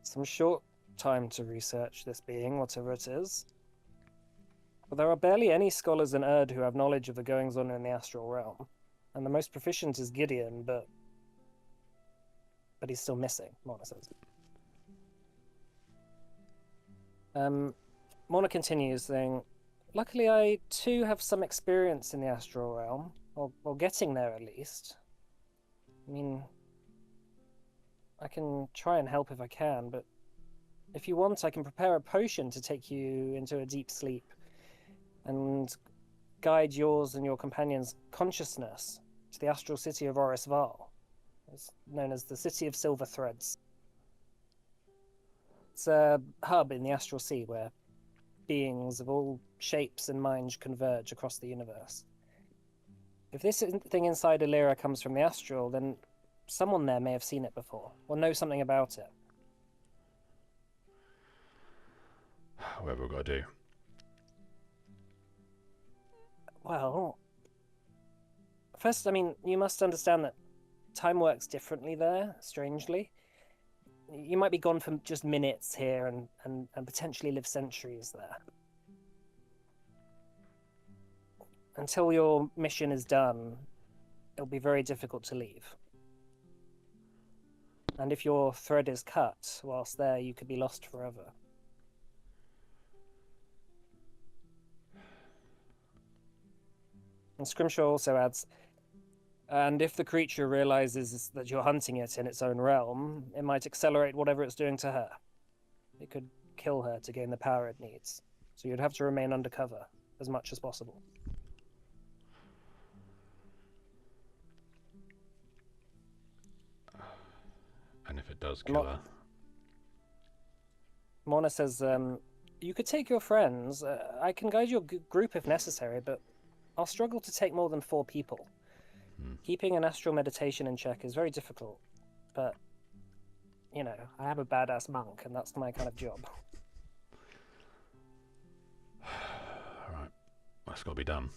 A: some short time to research this being, whatever it is. But there are barely any scholars in Erd who have knowledge of the goings-on in the astral realm. And the most proficient is Gideon, but he's still missing, Morna says. Morna continues saying, luckily I too have some experience in the astral realm, or getting there at least. I mean, I can try and help if I can, but if you want, I can prepare a potion to take you into a deep sleep and guide yours and your companion's consciousness to the astral city of Oris Vall. It's known as the City of Silver Threads. It's a hub in the astral sea where beings of all shapes and minds converge across the universe. If this thing inside Alira comes from the astral, then someone there may have seen it before, or know something about it.
C: Whatever we've got to do.
A: Well, first, I mean, you must understand that time works differently there, strangely. You might be gone for just minutes here and potentially live centuries there. Until your mission is done, it'll be very difficult to leave. And if your thread is cut whilst there, you could be lost forever. And Scrimshaw also adds, and if the creature realizes that you're hunting it in its own realm, it might accelerate whatever it's doing to her. It could kill her to gain the power it needs. So you'd have to remain undercover as much as possible.
C: And if it does kill her?
A: Morna says, you could take your friends. I can guide your group if necessary, but I'll struggle to take more than 4 people. Keeping an astral meditation in check is very difficult, but, you know, I am a badass monk, and that's my kind of job.
C: Alright, that's got to be done.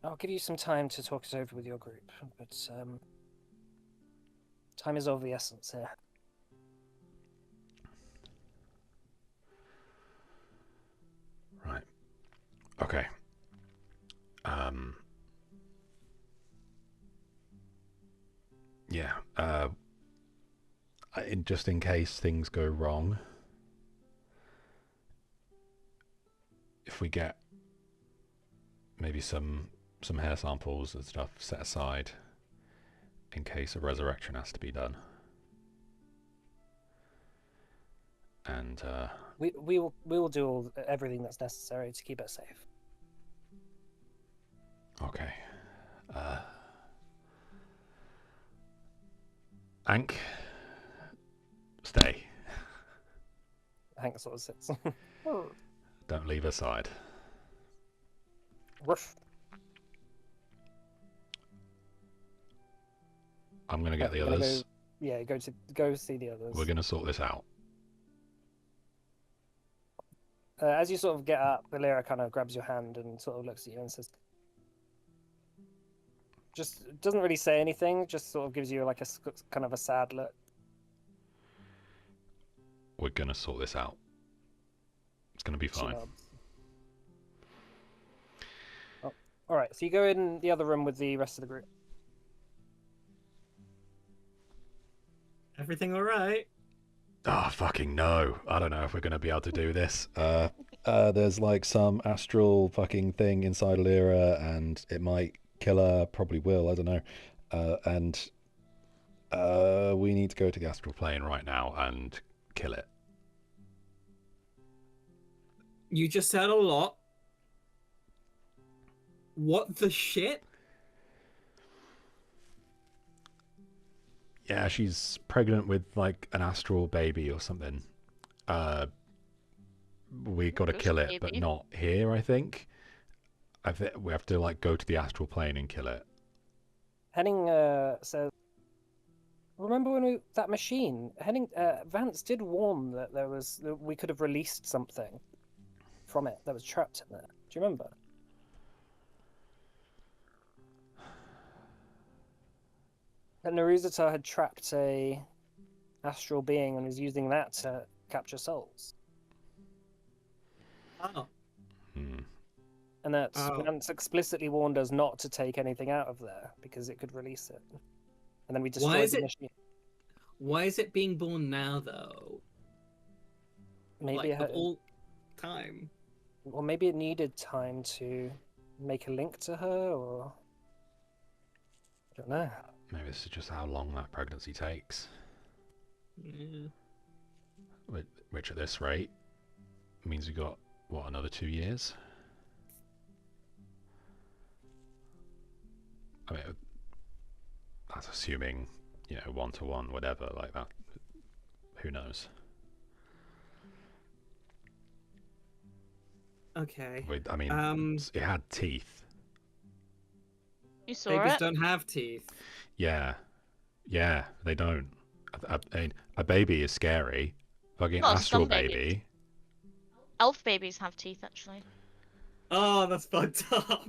A: I'll give you some time to talk it over with your group, but time is of the essence here.
C: Right. Okay. Yeah. Just in case things go wrong, if we get maybe some hair samples and stuff set aside in case a resurrection has to be done. And
A: we will do everything that's necessary to keep it safe.
C: Okay. Hank, stay.
A: Hank sort of sits.
C: Don't leave her side.
A: Woof.
C: I'm gonna get the others.
A: Go see the others.
C: We're gonna sort this out.
A: As you sort of get up, Valera kind of grabs your hand and sort of looks at you and says, just doesn't really say anything, just sort of gives you like a kind of a sad look.
C: We're gonna sort this out. It's gonna be fine.
A: Oh, all right, so you go in the other room with the rest of the group.
B: Everything all right?
C: Oh, fucking no. I don't know if we're going to be able to do this. There's like some astral fucking thing inside Lyra, and it might kill her, probably will, I don't know. And we need to go to the astral plane right now and kill it.
B: You just said a lot. What the shit?
C: Yeah, she's pregnant with like an astral baby or something. We got to kill it, but not here, I think. We have to like go to the astral plane and kill it.
A: Henning says, remember when that machine? Vance did warn that we could have released something from it that was trapped in there. Do you remember? That Naruzatar had trapped a astral being and was using that to capture souls.
B: Oh.
A: And that Vance explicitly warned us not to take anything out of there because it could release it. And then we destroyed the machine.
B: Why is it being born now, though?
A: Maybe
B: like, of all time.
A: Well, maybe it needed time to make a link to her, or I don't know.
C: Maybe this is just how long that pregnancy takes.
B: Yeah.
C: Which at this rate means we got, what, another 2 years? I mean, that's assuming, 1-to-1, whatever, like that. Who knows?
B: Okay.
C: I mean, it had teeth.
D: You saw
B: Babies
D: it?
B: don't have teeth.
C: Yeah, they don't. A baby is scary. Fucking
D: Well,
C: astral
D: some babies.
C: baby.
D: Elf babies have teeth, actually.
B: Oh, that's fucked up.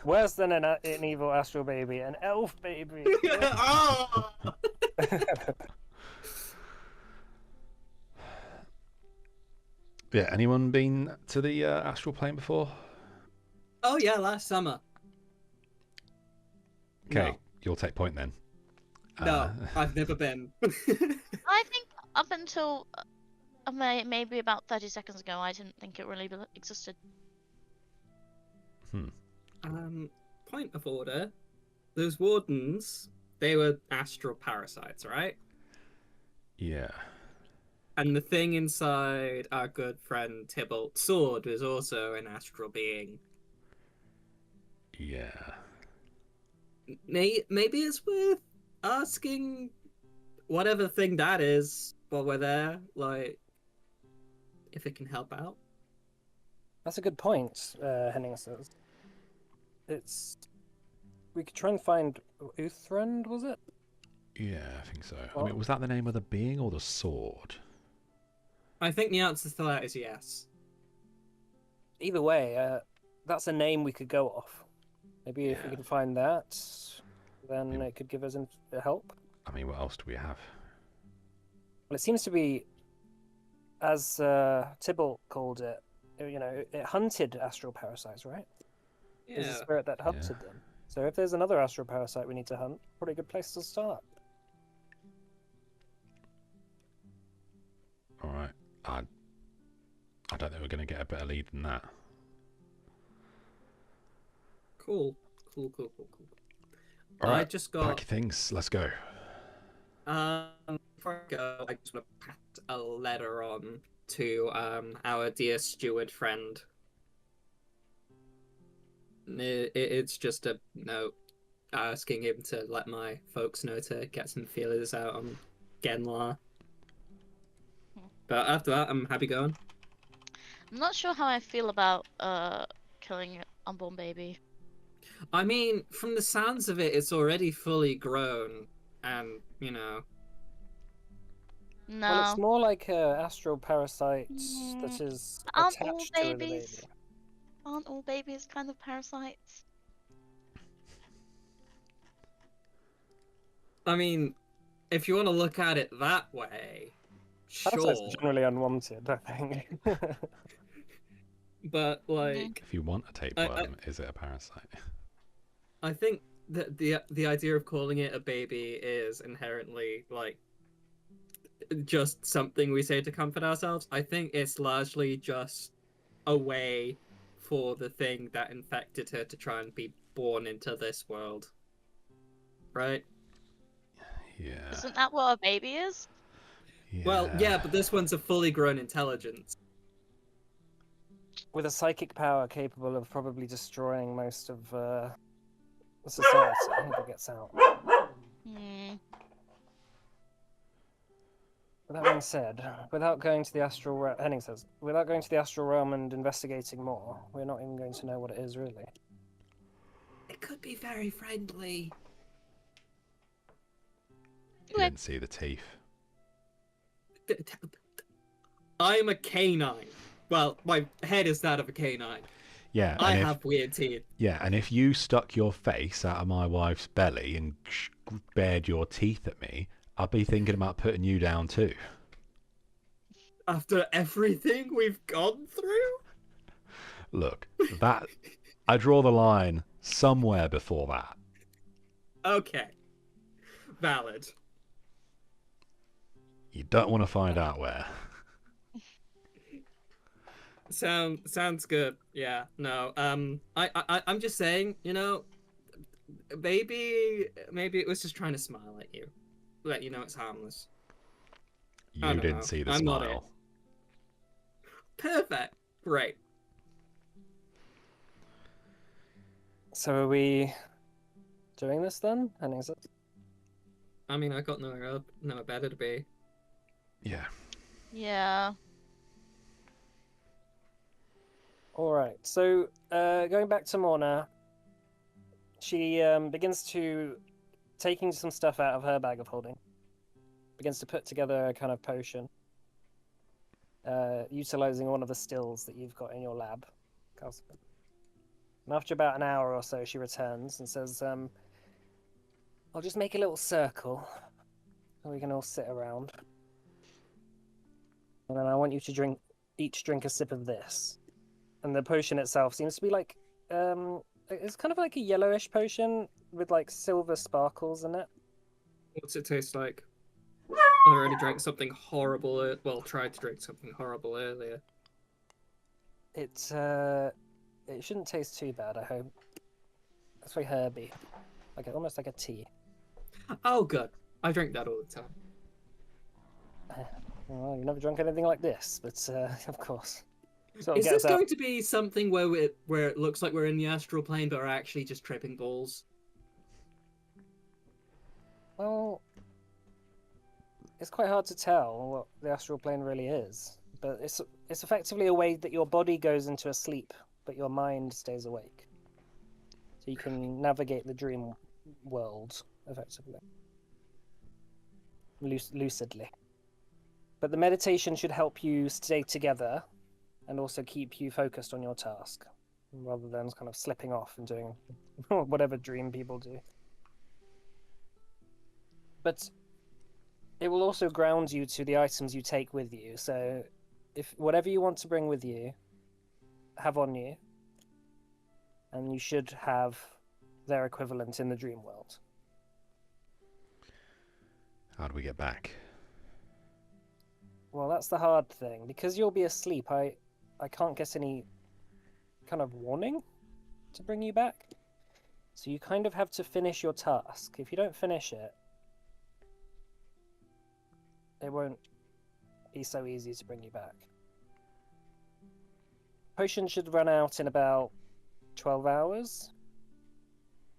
A: Worse than an evil astral baby, an elf baby.
B: Oh!
C: Yeah, anyone been to the astral plane before?
B: Oh yeah, last summer.
C: Okay, you'll take point then.
B: No, I've never been.
D: I think up until maybe about 30 seconds ago, I didn't think it really existed.
B: Point of order. Those wardens, they were astral parasites, right?
C: Yeah.
B: And the thing inside our good friend Tybalt's sword was also an astral being.
C: Yeah.
B: Maybe it's worth asking whatever thing that is while we're there, like, if it can help out.
A: That's a good point, Henning says. We could try and find Uthrend, was it?
C: Yeah, I think so.
A: Well,
C: I mean, was that the name of the being or the sword?
B: I think the answer to that is yes.
A: Either way, that's a name we could go off. Maybe if we can find that, then it could give us help.
C: I mean, what else do we have?
A: Well, it seems to be, as Tybalt called it, it hunted astral parasites, right?
B: Yeah.
A: There's a spirit that hunted them. So if there's another astral parasite we need to hunt, probably a good place to start.
C: All right. I don't think we're going to get a better lead than that.
B: Cool.
C: All right.
B: I just got...
C: Pack your things. Let's go.
B: Before I go, I just want to pass a letter on to our dear steward friend. It's just a note asking him to let my folks know to get some feelers out on Genlar. But after that, I'm happy going.
D: I'm not sure how I feel about killing an unborn baby.
B: I mean, from the sounds of it, it's already fully grown, and, you know...
D: No.
A: Well, it's more like a astral parasite that is attached to the baby.
D: Aren't all babies kind of parasites?
B: I mean, if you want to look at it that way, sure.
A: Parasites are generally unwanted, I think.
B: But, like...
C: If you want a tapeworm, is it a parasite?
B: I think that the idea of calling it a baby is inherently, like, just something we say to comfort ourselves. I think it's largely just a way for the thing that infected her to try and be born into this world. Right?
C: Yeah.
D: Isn't that what a baby is?
C: Yeah.
B: Well, yeah, but this one's a fully grown intelligence.
A: With a psychic power capable of probably destroying most of the society if it gets out. That being said, without going to the astral realm, Henning says, without going to the astral realm and investigating more, we're not even going to know what it is, really.
B: It could be very friendly.
C: You didn't see the teeth.
B: I'm a canine. Well, my head is that of a canine.
C: Yeah.
B: I have weird teeth.
C: Yeah, and if you stuck your face out of my wife's belly and bared your teeth at me, I'd be thinking about putting you down too.
B: After everything we've gone through?
C: Look, that... I draw the line somewhere before that.
B: Okay. Valid.
C: You don't want to find out where.
B: Sounds good. Yeah. No. I'm just saying, you know, maybe it was just trying to smile at you. Let you know it's harmless.
C: You didn't see the
B: I'm
C: smile.
B: not it. Perfect. Great.
A: So are we doing this then? Henning says.
B: I mean, I got nowhere better to be.
C: Yeah.
D: Yeah.
A: Alright, so going back to Morna, she begins to taking some stuff out of her bag of holding, begins to put together a kind of potion, utilizing one of the stills that you've got in your lab. And after about an hour or so, she returns and says, I'll just make a little circle so we can all sit around. And then I want you to each drink a sip of this. And the potion itself seems to be like, it's kind of like a yellowish potion. with like silver sparkles in it.
B: What's it taste like? I already drank something horrible. Well, tried to drink something horrible earlier.
A: It shouldn't taste too bad, I hope. It's very herby, almost like a tea.
B: Oh, good. I drink that all the time.
A: Well, you've never drunk anything like this, but of course. So
B: Is this going to be something where it looks like we're in the astral plane, but we're actually just tripping balls?
A: Well, it's quite hard to tell what the astral plane really is, but it's effectively a way that your body goes into a sleep, but your mind stays awake. So you can navigate the dream world effectively, lucidly. But the meditation should help you stay together and also keep you focused on your task, rather than kind of slipping off and doing whatever dream people do. But it will also ground you to the items you take with you. So if whatever you want to bring with you, have on you, and you should have their equivalent in the dream world.
C: How do we get back?
A: Well, that's the hard thing. Because you'll be asleep, I can't get any kind of warning to bring you back. So you kind of have to finish your task. If you don't finish it, it won't be so easy to bring you back. Potion should run out in about 12 hours,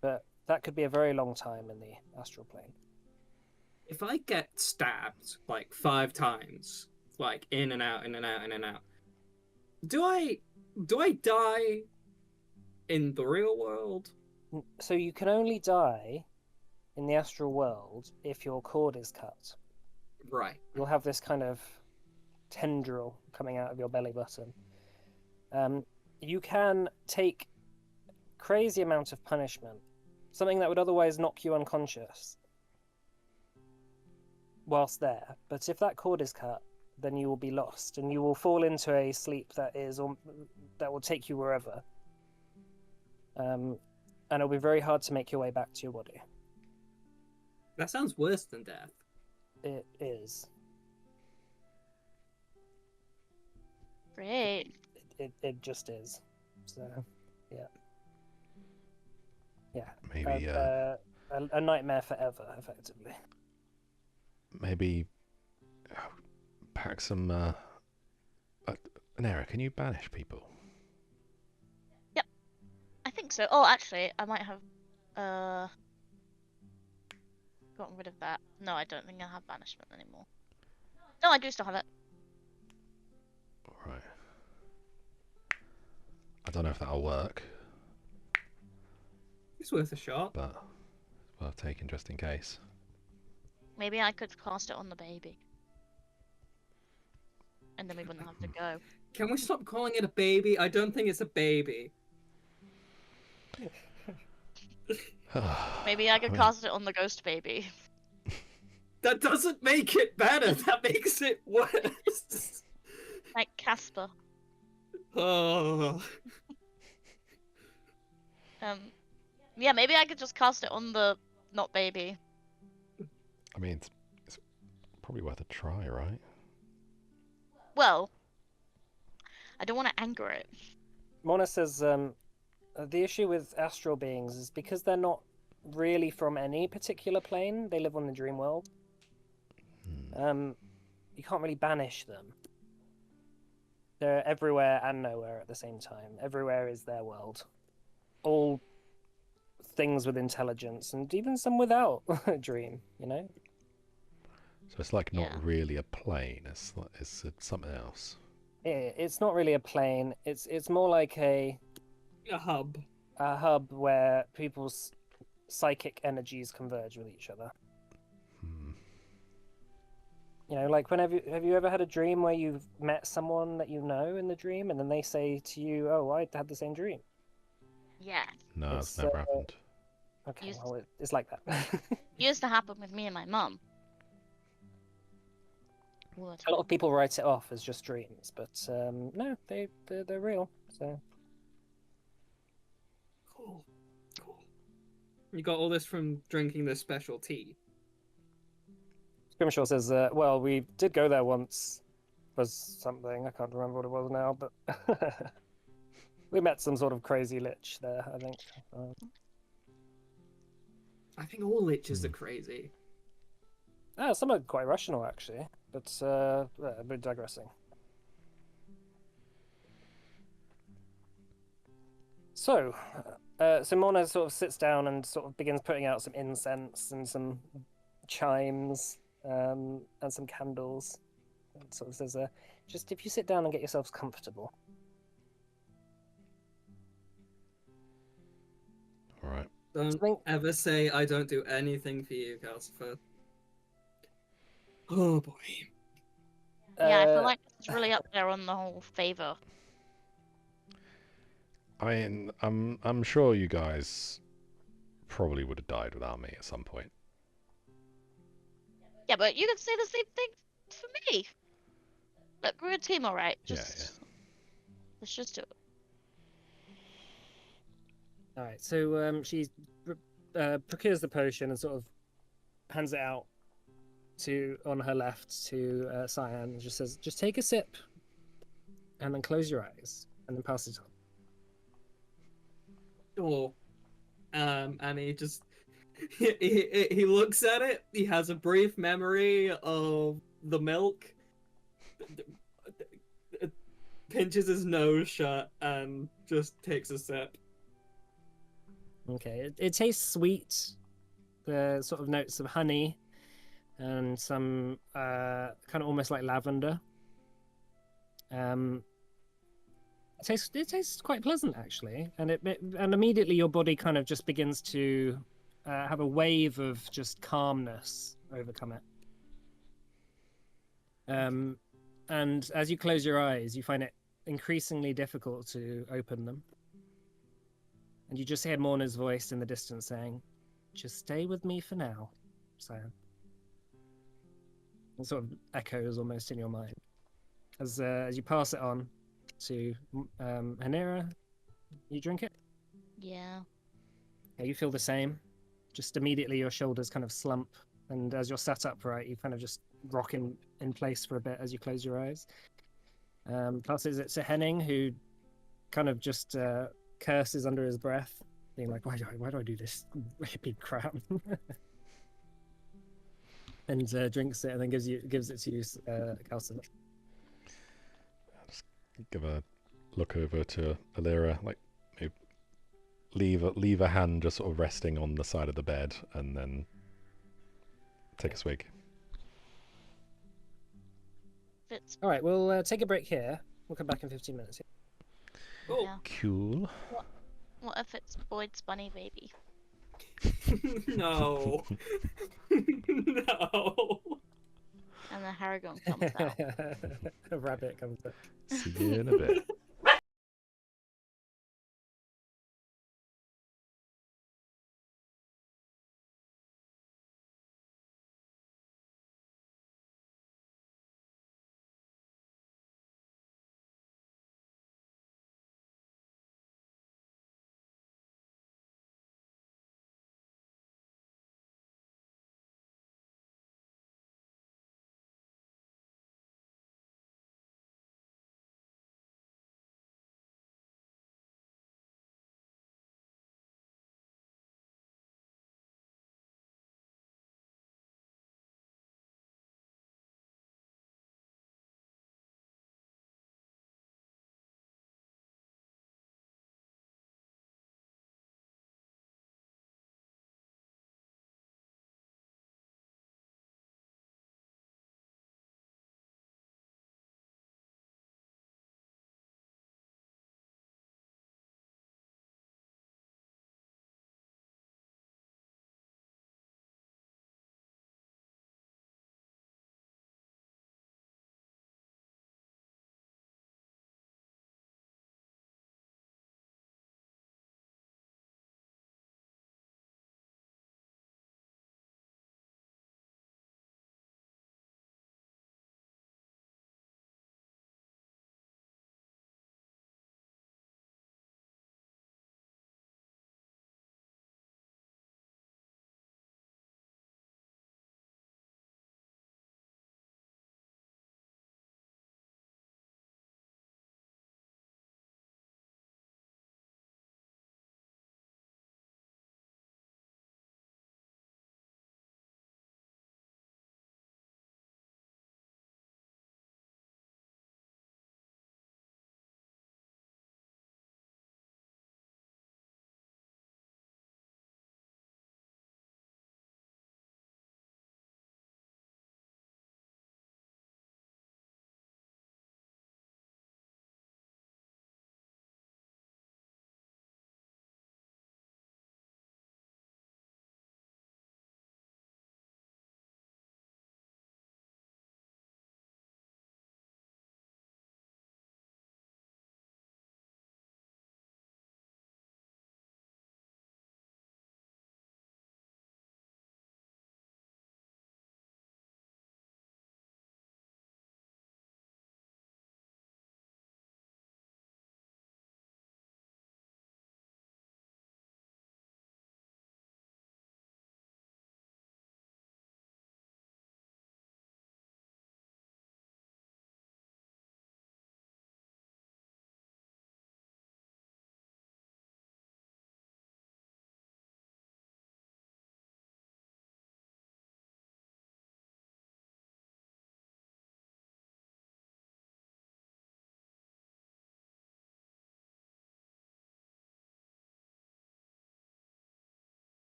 A: but that could be a very long time in the astral plane.
B: If I get stabbed like 5 times, like in and out, in and out, in and out, do I die in the real world?
A: So you can only die in the astral world if your cord is cut.
B: Right.
A: You'll have this kind of tendril coming out of your belly button. You can take crazy amount of punishment, something that would otherwise knock you unconscious whilst there. But if that cord is cut, then you will be lost, and you will fall into a sleep that will take you wherever. And it'll be very hard to make your way back to your body.
B: That sounds worse than death.
A: It is.
D: Great.
A: It just is. So, yeah. Yeah.
C: Maybe
A: a nightmare forever, effectively.
C: Maybe pack some. Nera, can you banish people?
D: Yep. I think so. Oh, actually, I might have gotten rid of that. No, I don't think I have banishment anymore. No, I do still have it.
C: Right. I don't know if that'll work,
B: It's worth a shot.
C: but it's worth taking just in case.
D: Maybe I could cast it on the baby. And then we wouldn't have to go.
B: Can we stop calling it a baby? I don't think it's a baby.
D: Maybe I could cast it on the ghost baby.
B: That doesn't make it better. That makes it worse.
D: Like Casper.
B: Oh.
D: Yeah, maybe I could just cast it on the not baby.
C: I mean, it's probably worth a try, right?
D: Well, I don't want to anger it.
A: Mona says the issue with astral beings is because they're not really from any particular plane. They live on the dream world. You can't really banish them. They're everywhere and nowhere at the same time. Everywhere is their world. All things with intelligence, and even some without a dream, you know?
C: So it's like not
D: Yeah.
C: really a plane. It's something else.
A: It's not really a plane. It's more like a
B: hub.
A: A hub where people's psychic energies converge with each other. You know, like have you ever had a dream where you've met someone that you know in the dream, and then they say to you, "Oh, I had the same dream."
D: Yeah.
C: No, it's never happened.
A: Okay, well, it's like that.
D: Used to happen with me and my mum.
A: A lot of people write it off as just dreams, but no, they're real. So
B: Cool. You got all this from drinking this special tea.
A: Scrimshaw says, well, we did go there once for something. I can't remember what it was now, but we met some sort of crazy lich there, I think.
B: I think all liches are crazy.
A: Some are quite rational, actually, but we're digressing. So, Simona sort of sits down and sort of begins putting out some incense and some chimes and some candles. And sort of says, just if you sit down and get yourselves comfortable.
C: All right.
B: Don't ever say I don't do anything for you, Calcifer. Oh boy.
D: Yeah, I feel like it's really up there on the whole favor.
C: I mean, I'm sure you guys probably would have died without me at some point.
D: Yeah, but you can say the same thing for me. Look, we're a team, all right. Let's just do it.
A: All right, so she procures the potion and sort of hands it out on her left to Cyan and just says, just take a sip and then close your eyes and then pass it on.
B: Oh, and he just he looks at it. He has a brief memory of the milk, pinches his nose shut, and just takes a sip.
A: Okay, it tastes sweet. The sort of notes of honey and some kind of almost like lavender. It tastes quite pleasant actually, and and immediately your body kind of just begins to have a wave of just calmness overcome it. And as you close your eyes, you find it increasingly difficult to open them. And you just hear Morna's voice in the distance saying, just stay with me for now, Cyan. It sort of echoes almost in your mind. As you pass it on to Hanira, you drink it?
D: Yeah.
A: Yeah, you feel the same. Just immediately your shoulders kind of slump, and as you're sat upright, you kind of just rock in place for a bit as you close your eyes. Passes it to Henning, who kind of just curses under his breath, being like, why do I do this hippie crap? And drinks it and then gives it to you, Calcifer.
C: Just give a look over to Alira, like maybe leave a hand just sort of resting on the side of the bed, and then take a swig.
A: All right, we'll take a break here. We'll come back in 15 minutes.
B: Oh,
D: Yeah.
C: Cool.
D: What if it's Boyd's bunny baby?
B: no. No.
D: And the Harrigan comes out.
A: A rabbit comes out.
C: See you in a bit.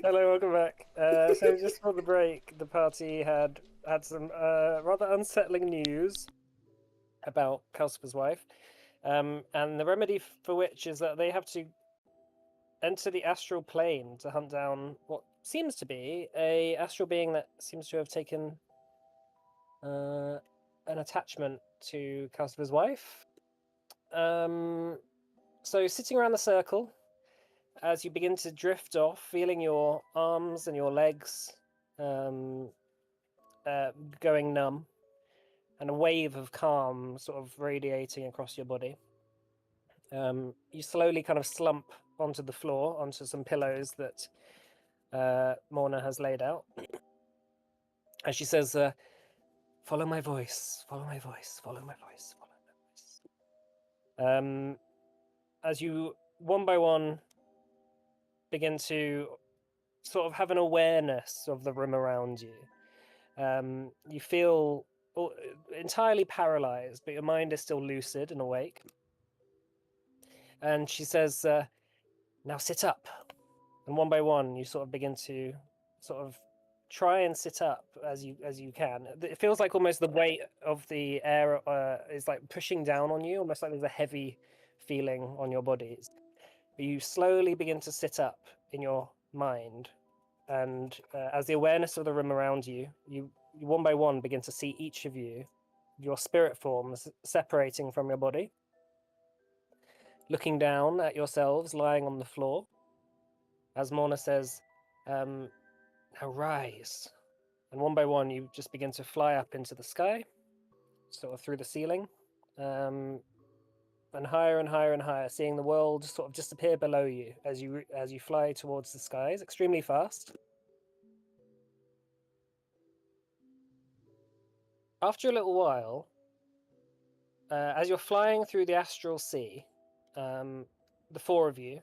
A: Hello, welcome back. So just for the break, the party had some rather unsettling news about Calcifer's wife, and the remedy for which is that they have to enter the astral plane to hunt down what seems to be a astral being that seems to have taken an attachment to Calcifer's wife. So sitting around the circle, as you begin to drift off, feeling your arms and your legs going numb, and a wave of calm sort of radiating across your body, you slowly kind of slump onto the floor, onto some pillows that Morna has laid out. And she says, follow my voice, follow my voice, follow my voice, follow my voice. As you, one by one, begin to sort of have an awareness of the room around you. You feel entirely paralyzed, but your mind is still lucid and awake. And she says, now sit up. And one by one, you sort of begin to sort of try and sit up as you can. It feels like almost the weight of the air is like pushing down on you, almost like there's a heavy feeling on your bodies. But you slowly begin to sit up in your mind, and as the awareness of the room around you, you one by one begin to see each of you, your spirit forms separating from your body, looking down at yourselves lying on the floor. As Morna says, now rise. And one by one, you just begin to fly up into the sky, sort of through the ceiling, and higher and higher and higher, seeing the world sort of disappear below you as you fly towards the skies, extremely fast. After a little while, as you're flying through the astral sea, the four of you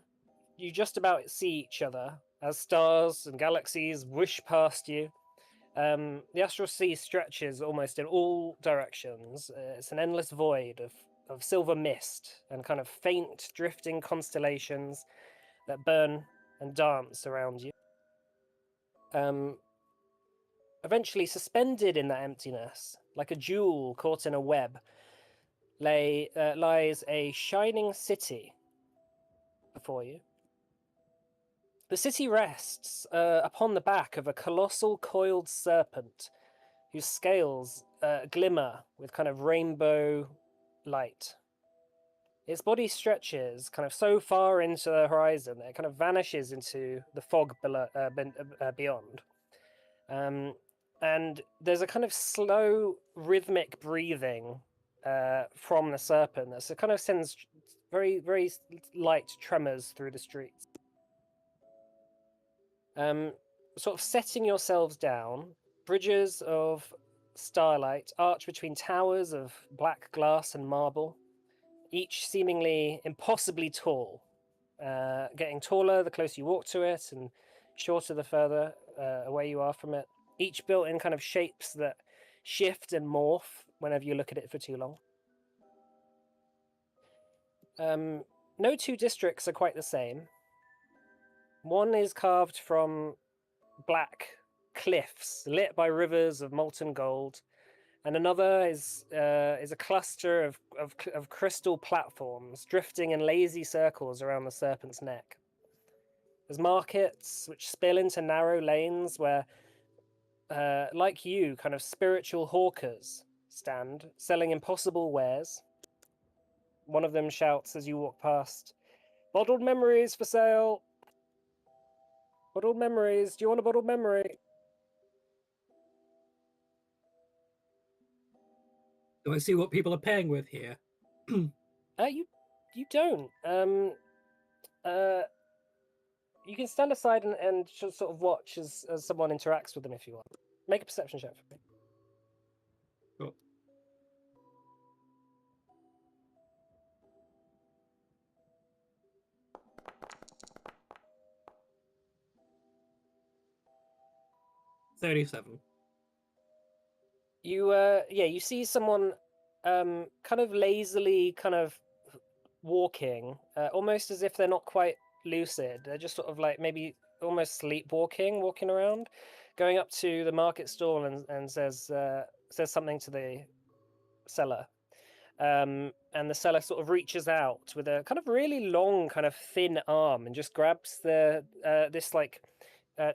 A: just about see each other as stars and galaxies whoosh past you. The astral sea stretches almost in all directions. It's an endless void of silver mist and kind of faint drifting constellations that burn and dance around you. Eventually, suspended in that emptiness, like a jewel caught in a web, lies a shining city before you. The city rests upon the back of a colossal coiled serpent whose scales glimmer with kind of rainbow light. Its body stretches kind of so far into the horizon that it kind of vanishes into the fog beyond. And there's a kind of slow, rhythmic breathing from the serpent that kind of sends very, very light tremors through the streets. Sort of setting yourselves down, bridges of starlight arch between towers of black glass and marble, each seemingly impossibly tall, getting taller the closer you walk to it and shorter the further away you are from it, each built in kind of shapes that shift and morph whenever you look at it for too long. No two districts are quite the same. One is carved from black cliffs lit by rivers of molten gold, and another is a cluster of crystal platforms drifting in lazy circles around the serpent's neck. There's markets which spill into narrow lanes where, like you, kind of spiritual hawkers stand, selling impossible wares. One of them shouts as you walk past, "Bottled memories for sale! Bottled memories, do you want a bottled memory?"
B: Do I see what people are paying with here?
A: You don't. You can stand aside and just sort of watch as someone interacts with them if you want. Make a perception check for me.
B: Cool. $37.
A: You see someone kind of lazily kind of walking, almost as if they're not quite
E: lucid. They're just sort of like maybe almost sleepwalking, walking around, going up to the market stall and says something to the seller. And the seller sort of reaches out with a kind of really long, kind of thin arm and just grabs this like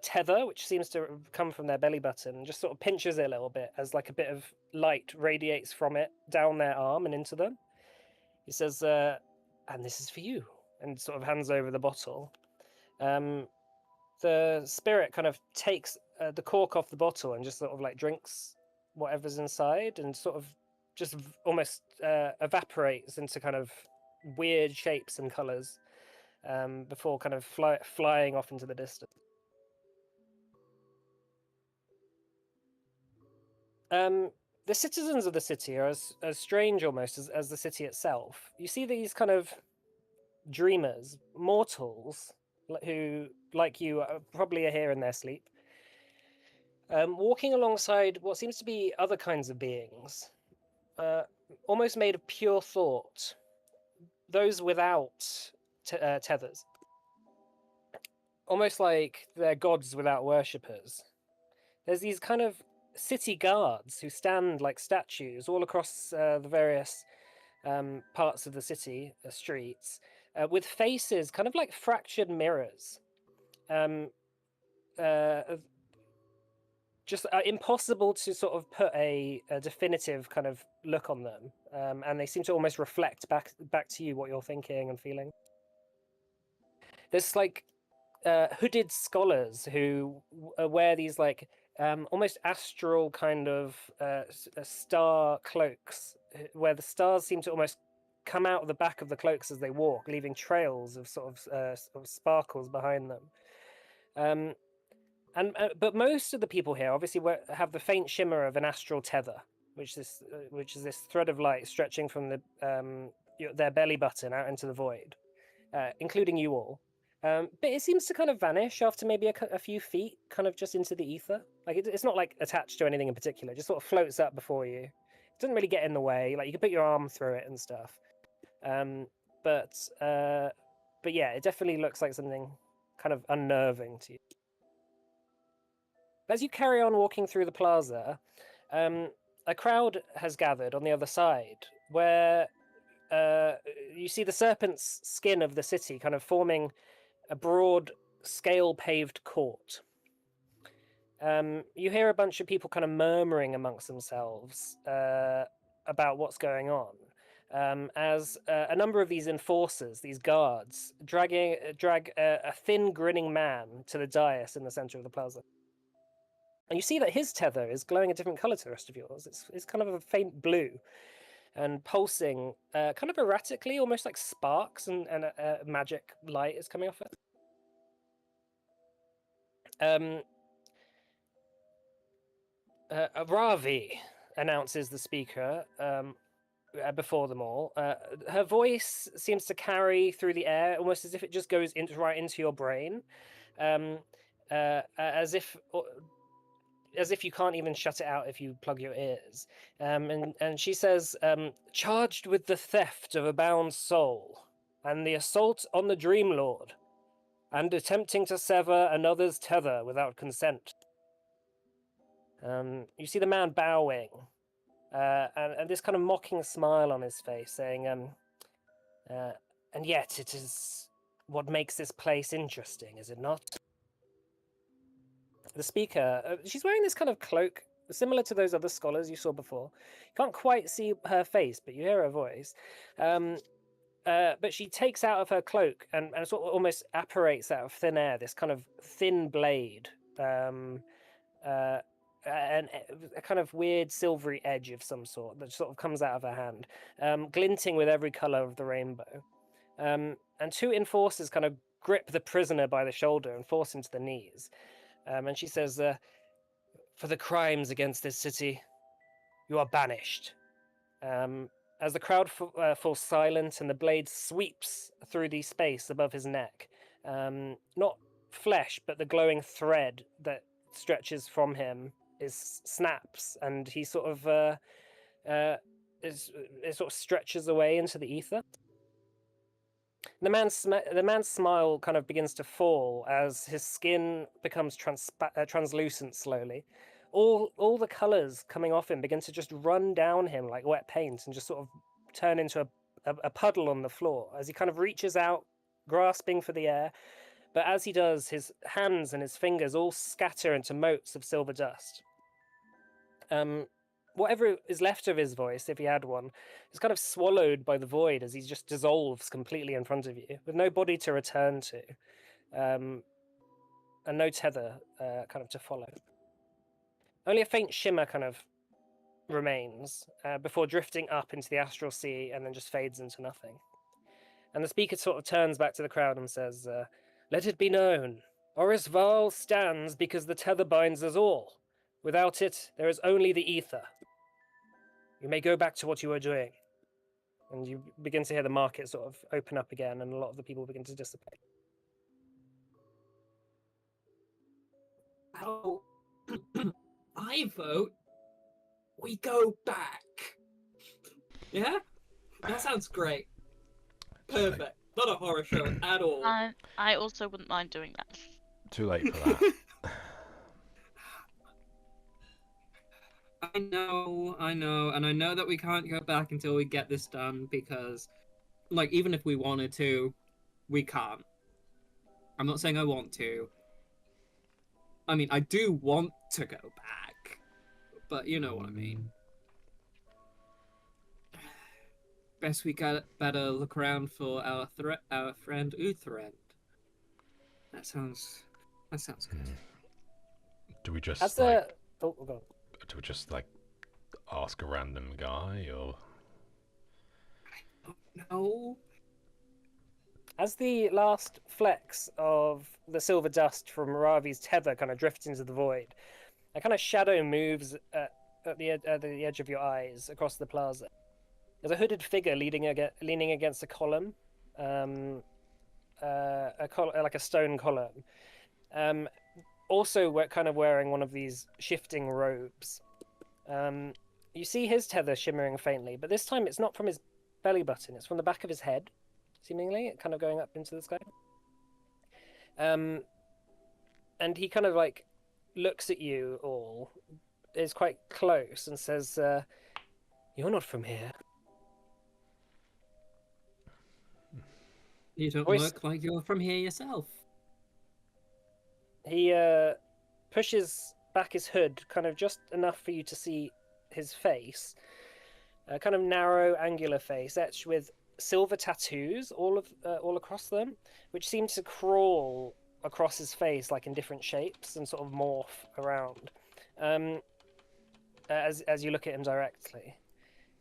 E: tether, which seems to come from their belly button, and just sort of pinches it a little bit as like a bit of light radiates from it down their arm and into them. He says, "And this is for you," and sort of hands over the bottle. The spirit kind of takes the cork off the bottle and just sort of like drinks whatever's inside, and sort of just almost evaporates into kind of weird shapes and colors before kind of flying off into the distance. The citizens of the city are as strange almost as the city itself. You see these kind of dreamers, mortals, who, like you, probably are here in their sleep, walking alongside what seems to be other kinds of beings, almost made of pure thought, those without tethers. Almost like they're gods without worshippers. There's these kind of city guards who stand like statues all across the various parts of the city, streets, with faces kind of like fractured mirrors. Just impossible to sort of put a definitive kind of look on them, and they seem to almost reflect back to you what you're thinking and feeling. There's like hooded scholars who wear these like almost astral kind of star cloaks, where the stars seem to almost come out of the back of the cloaks as they walk, leaving trails of sort of sparkles behind them. But most of the people here obviously have the faint shimmer of an astral tether, which is this thread of light stretching from their belly button out into the void, including you all. But it seems to kind of vanish after maybe a few feet, kind of just into the ether. Like it's not like attached to anything in particular; it just sort of floats up before you. It doesn't really get in the way. Like you can put your arm through it and stuff. But yeah, it definitely looks like something kind of unnerving to you. As you carry on walking through the plaza, a crowd has gathered on the other side, where you see the serpent's skin of the city kind of forming a broad, scale-paved court. You hear a bunch of people kind of murmuring amongst themselves about what's going on, as a number of these enforcers, these guards, drag a thin, grinning man to the dais in the center of the plaza. And you see that his tether is glowing a different color to the rest of yours. It's kind of a faint blue and pulsing kind of erratically, almost like sparks, and a magic light is coming off it. Ravi, announces the speaker before them all. Her voice seems to carry through the air, almost as if it just goes right into your brain, as if you can't even shut it out if you plug your ears. And she says, charged with the theft of a bound soul, and the assault on the Dream Lord, and attempting to sever another's tether without consent. You see the man bowing, and this kind of mocking smile on his face, saying, and yet it is what makes this place interesting, is it not? The speaker, she's wearing this kind of cloak, similar to those other scholars you saw before. You can't quite see her face, but you hear her voice. But she takes out of her cloak and sort of almost apparates out of thin air this kind of thin blade, and a kind of weird silvery edge of some sort that sort of comes out of her hand, glinting with every color of the rainbow. And two enforcers kind of grip the prisoner by the shoulder and force him to the knees. And she says, for the crimes against this city, you are banished. As the crowd falls silent and the blade sweeps through the space above his neck, not flesh, but the glowing thread that stretches from him snaps, and he sort of it sort of stretches away into the ether. The man's smile kind of begins to fall as his skin becomes translucent slowly. All the colors coming off him begin to just run down him like wet paint and just sort of turn into a puddle on the floor as he kind of reaches out, grasping for the air. But as he does, his hands and his fingers all scatter into motes of silver dust. Whatever is left of his voice, if he had one, is kind of swallowed by the void as he just dissolves completely in front of you, with no body to return to, and no tether kind of to follow. Only a faint shimmer kind of remains before drifting up into the astral sea and then just fades into nothing. And the speaker sort of turns back to the crowd and says, "Let it be known, Oris Vall stands because the tether binds us all. Without it, there is only the ether. You may go back to what you were doing." And you begin to hear the market sort of open up again, and a lot of the people begin to dissipate.
B: How I vote we go back. Yeah? That sounds great. Perfect. Not a horror show at all.
D: I also wouldn't mind doing that.
C: Too late for that.
B: I know, and I know that we can't go back until we get this done because, like, even if we wanted to, we can't. I'm not saying I want to. I mean, I do want to go back, but you know what I mean. Best we better look around for our friend Uthrend. That sounds good.
C: Do we just
E: As
C: like?
E: go on.
C: Do we just like ask a random guy or?
B: No.
E: As the last flecks of the silver dust from Ravi's tether kind of drifts into the void, a kind of shadow moves at the edge of your eyes across the plaza. There's a hooded figure leaning against a column, like a stone column. Also, we're kind of wearing one of these shifting robes. You see his tether shimmering faintly, but this time it's not from his belly button, it's from the back of his head, seemingly, kind of going up into the sky. And he kind of like looks at you all, is quite close, and says, "You're not from here."
B: You don't look like you're from here yourself.
E: He pushes back his hood, kind of just enough for you to see his face. A kind of narrow, angular face, etched with silver tattoos all across them, which seem to crawl across his face like in different shapes and sort of morph around. As you look at him directly,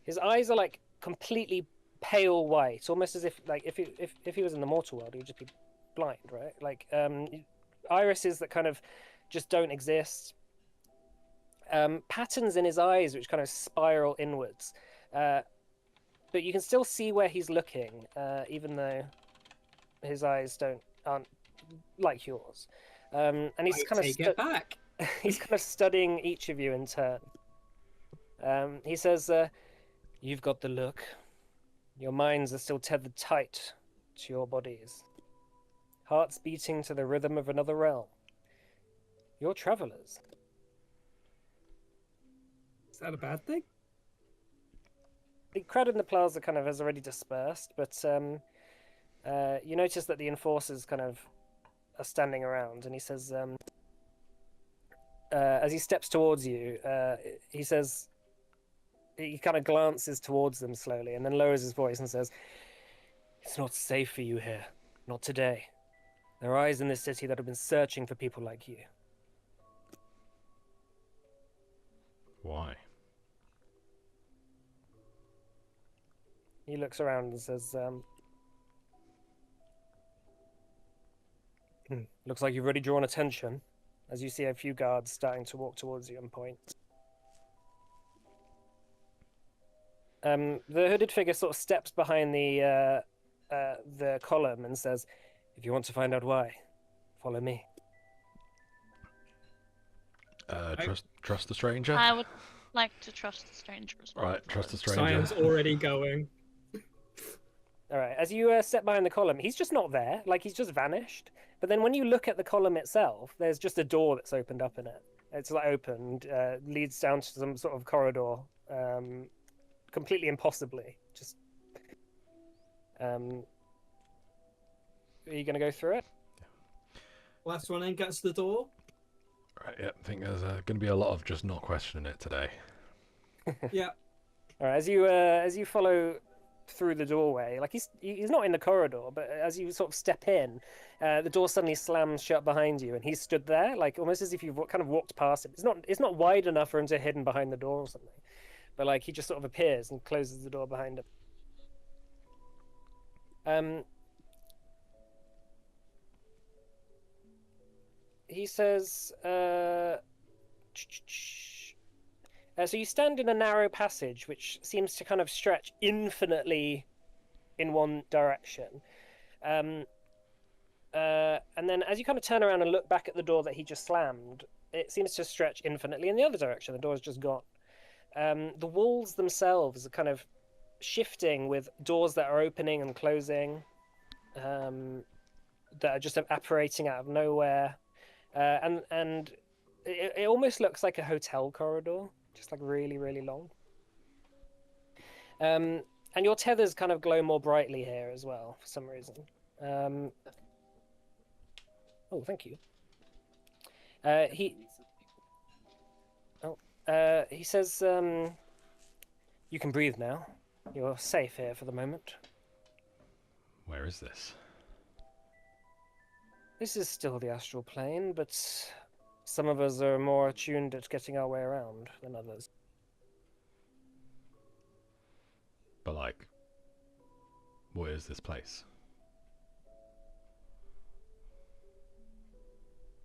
E: his eyes are like completely pale white, almost as if like if he was in the mortal world, he would just be blind, right? Like irises that kind of just don't exist. Patterns in his eyes which kind of spiral inwards, but you can still see where he's looking, even though his eyes aren't like yours. And he's kind of
B: take it back.
E: He's kind of studying each of you in turn. He says, "You've got the look. Your minds are still tethered tight to your bodies. Hearts beating to the rhythm of another realm. You're travelers."
B: Is that a bad thing?
E: The crowd in the plaza kind of has already dispersed, but you notice that the enforcers kind of are standing around, and he says, as he steps towards you, he says, he kind of glances towards them slowly and then lowers his voice and says, "It's not safe for you here. Not today. There are eyes in this city that have been searching for people like you."
C: Why?
E: He looks around and says, "Looks like you've already drawn attention," as you see a few guards starting to walk towards you and point. The hooded figure sort of steps behind the column and says, "If you want to find out why, follow me."
C: Trust the stranger.
D: I would like to trust the stranger as well.
C: Right, trust the stranger.
B: Science already going.
E: All right. As you step behind the column, he's just not there. Like he's just vanished. But then when you look at the column itself, there's just a door that's opened up in it. It's like opened, leads down to some sort of corridor, completely impossibly. Just, are you going to go through it?
B: Last one in gets the door.
C: Right, yeah, I think there's going to be a lot of just not questioning it today.
B: Yeah.
E: All right. As you follow through the doorway, like he's not in the corridor, but as you sort of step in, the door suddenly slams shut behind you, and he's stood there, like almost as if you've kind of walked past him. It's not wide enough for him to hidden behind the door or something, but like he just sort of appears and closes the door behind him. He says, so you stand in a narrow passage which seems to kind of stretch infinitely in one direction. And then as you kind of turn around and look back at the door that he just slammed, it seems to stretch infinitely in the other direction. The door's just gone. The walls themselves are kind of shifting with doors that are opening and closing, that are just apparating out of nowhere. And it almost looks like a hotel corridor, just like really, really long. And your tethers kind of glow more brightly here as well for some reason. Oh, thank you. He says, you can breathe now. You're safe here for the moment.
C: Where is this?
E: This is still the astral plane, but some of us are more attuned at getting our way around than others.
C: But like, what is this place?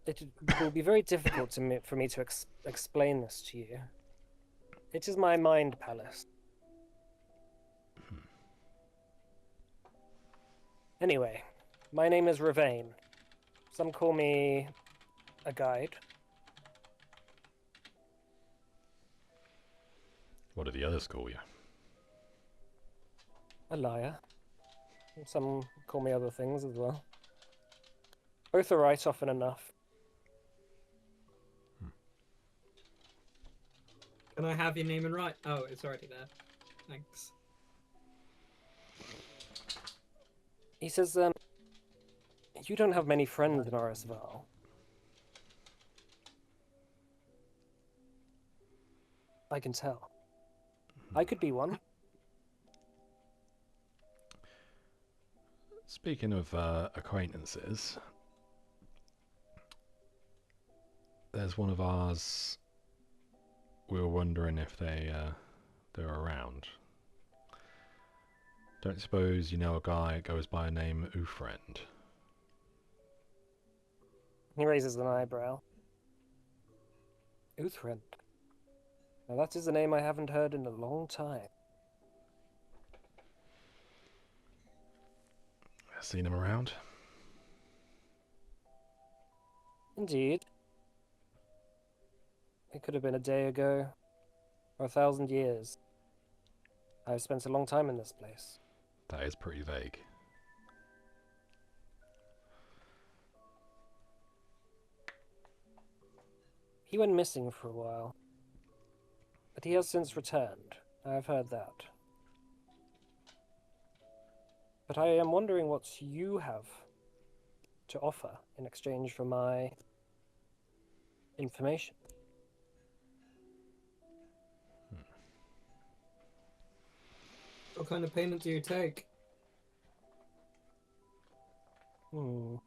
E: It will be very difficult for me to explain this to you. It is my mind palace. Anyway, my name is Ravane. Some call me a guide.
C: What do the others call you?
E: A liar. Some call me other things as well. Both are right often enough.
B: Can I have your name and right? Oh, it's already there. Thanks.
E: He says, you don't have many friends in Oris, Vall. I can tell. I could be one.
C: Speaking of acquaintances, there's one of ours. We were wondering if they're around. Don't suppose you know a guy that goes by a name Ufriend?
E: He raises an eyebrow. Uthred. Now that is a name I haven't heard in a long time.
C: Seen him around?
E: Indeed. It could have been a day ago, or 1,000 years. I've spent a long time in this place.
C: That is pretty vague.
E: He went missing for a while, but he has since returned. I've heard that. But I am wondering what you have to offer in exchange for my information.
B: What kind of payment do you take?
E: Well,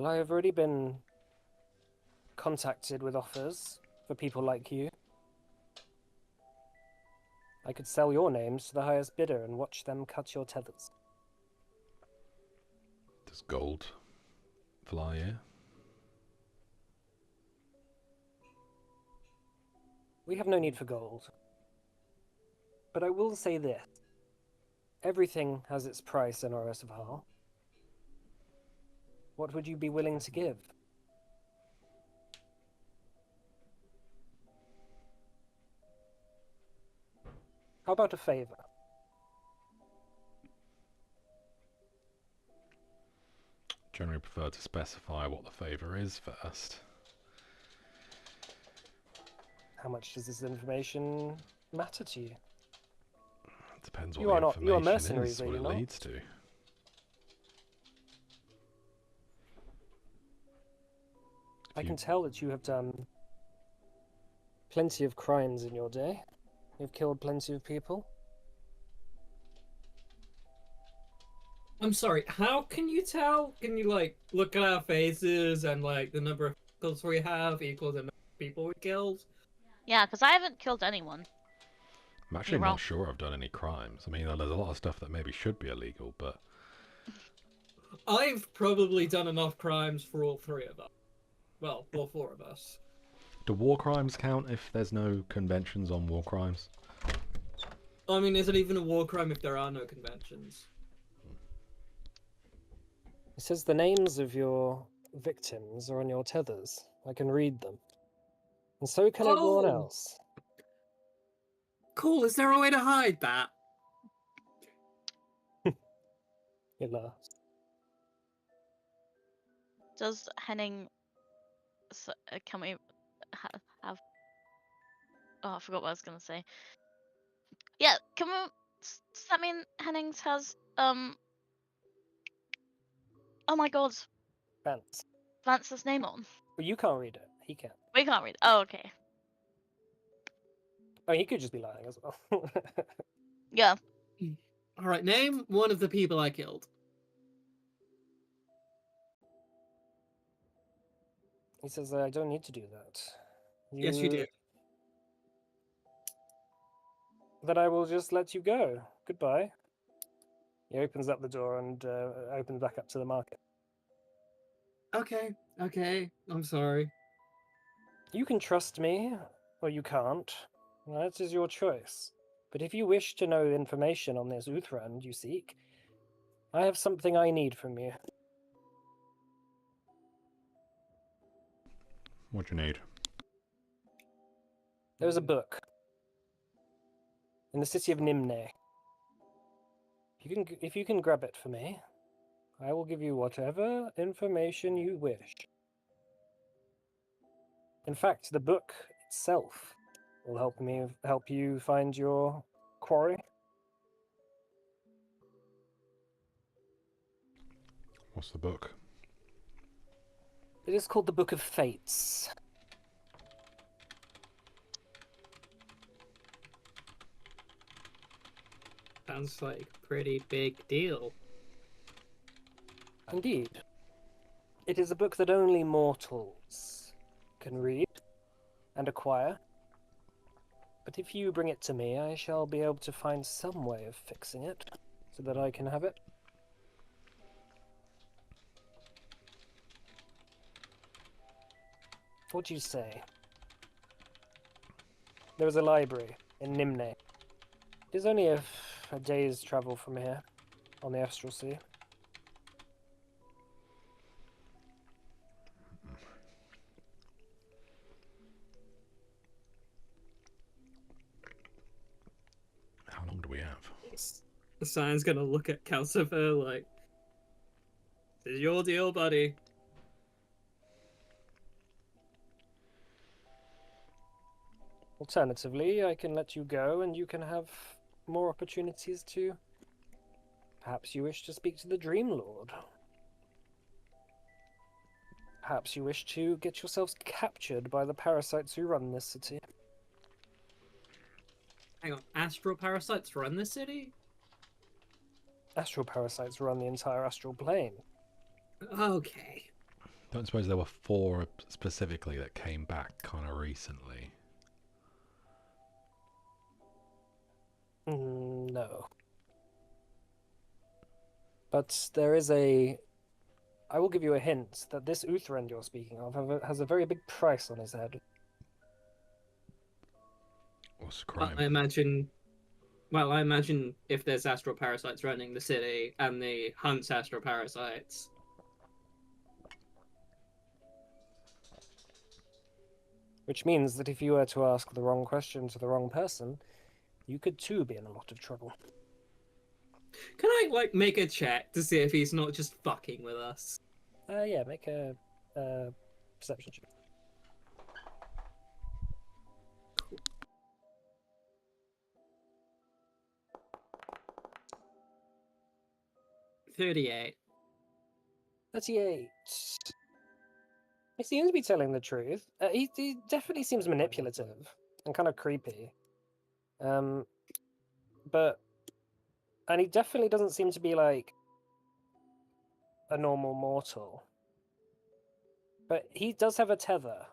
E: I have already been contacted with offers for people like you. I could sell your names to the highest bidder and watch them cut your tethers.
C: Does gold fly here?
E: We have no need for gold. But I will say this. Everything has its price in Oris Vall. What would you be willing to give? How about a favor?
C: generally prefer to specify what the favour is first.
E: How much does this information matter to you?
C: It depends what
E: You
C: the
E: are not. You are
C: information
E: mercenaries,
C: is,
E: are
C: what
E: you
C: it
E: not?
C: leads to.
E: I can tell that you have done plenty of crimes in your day. You've killed plenty of people.
B: I'm sorry, how can you tell? Can you, like, look at our faces and, like, the number of kills we have equals the number of people we killed?
D: Yeah, because I haven't killed anyone.
C: I'm actually
D: You're wrong.
C: not sure I've done any crimes. I mean, there's a lot of stuff that maybe should be illegal, but...
B: I've probably done enough crimes for all three of us. Well, all four of us.
C: Do war crimes count if there's no conventions on war crimes?
B: I mean, is it even a war crime if there are no conventions?
E: It says the names of your victims are on your tethers. I can read them. And so can everyone
B: Oh!
E: else.
B: Cool, is there a way to hide that?
E: He laughs.
D: Does Henning... can we have... Oh, I forgot what I was going to say. Yeah, can we... Does that mean Hennings has, oh my god,
E: Vance.
D: Vance's name on?
E: Well, you can't read it. He can.
D: We can't read. Oh, okay.
E: Oh, he could just be lying as well.
D: Yeah.
B: Alright, name one of the people I killed.
E: He says, I don't need to do that.
B: Yes, you do.
E: Then I will just let you go. Goodbye. He opens up the door and opens back up to the market.
B: Okay, I'm sorry.
E: You can trust me, or you can't. That is your choice. But if you wish to know information on this Uthrand you seek, I have something I need from you.
C: What do you need?
E: There is a book in the city of Nimne. If you can grab it for me, I will give you whatever information you wish. In fact, the book itself will help you find your quarry.
C: What's the book?
E: It is called the Book of Fates.
B: Sounds like a pretty big deal.
E: Indeed. It is a book that only mortals can read and acquire. But if you bring it to me, I shall be able to find some way of fixing it so that I can have it. What do you say? There is a library in Nimne. It is only a day's travel from here, on the Astral Sea.
C: How long do we have?
B: The sign's gonna look at Calcifer like, this is your deal, buddy.
E: Alternatively, I can let you go and you can have more opportunities to... Perhaps you wish to speak to the Dream Lord. Perhaps you wish to get yourselves captured by the parasites who run this city.
B: Hang on, astral parasites run this city?
E: Astral parasites run the entire astral plane.
B: Okay.
C: Don't suppose there were 4 specifically that came back kind of recently.
E: No. But there is a... I will give you a hint that this Uthrend you're speaking of has a very big price on his head.
C: What's the crime?
B: I imagine if there's astral parasites running the city and the hunts astral parasites.
E: Which means that if you were to ask the wrong question to the wrong person, you could too be in a lot of trouble.
B: Can I, like, make a check to see if he's not just fucking with us?
E: Yeah, make a perception check.
B: Cool. 38.
E: 38. He seems to be telling the truth. He definitely seems manipulative and kind of creepy. But and he definitely doesn't seem to be like a normal mortal. But he does have a tether.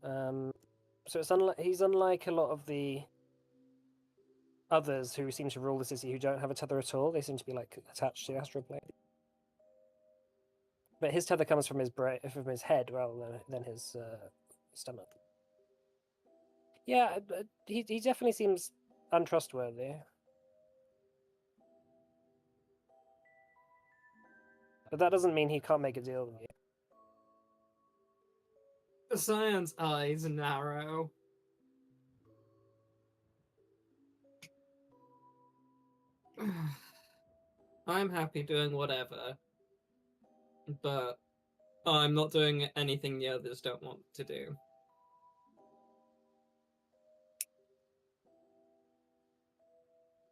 E: So it's he's unlike a lot of the others who seem to rule the city who don't have a tether at all. They seem to be like attached to the astral plane. But his tether comes from from his head rather than his stomach. Yeah, he definitely seems untrustworthy. But that doesn't mean he can't make a deal with you.
B: The Scion's eyes narrow. I'm happy doing whatever, but I'm not doing anything the others don't want to do.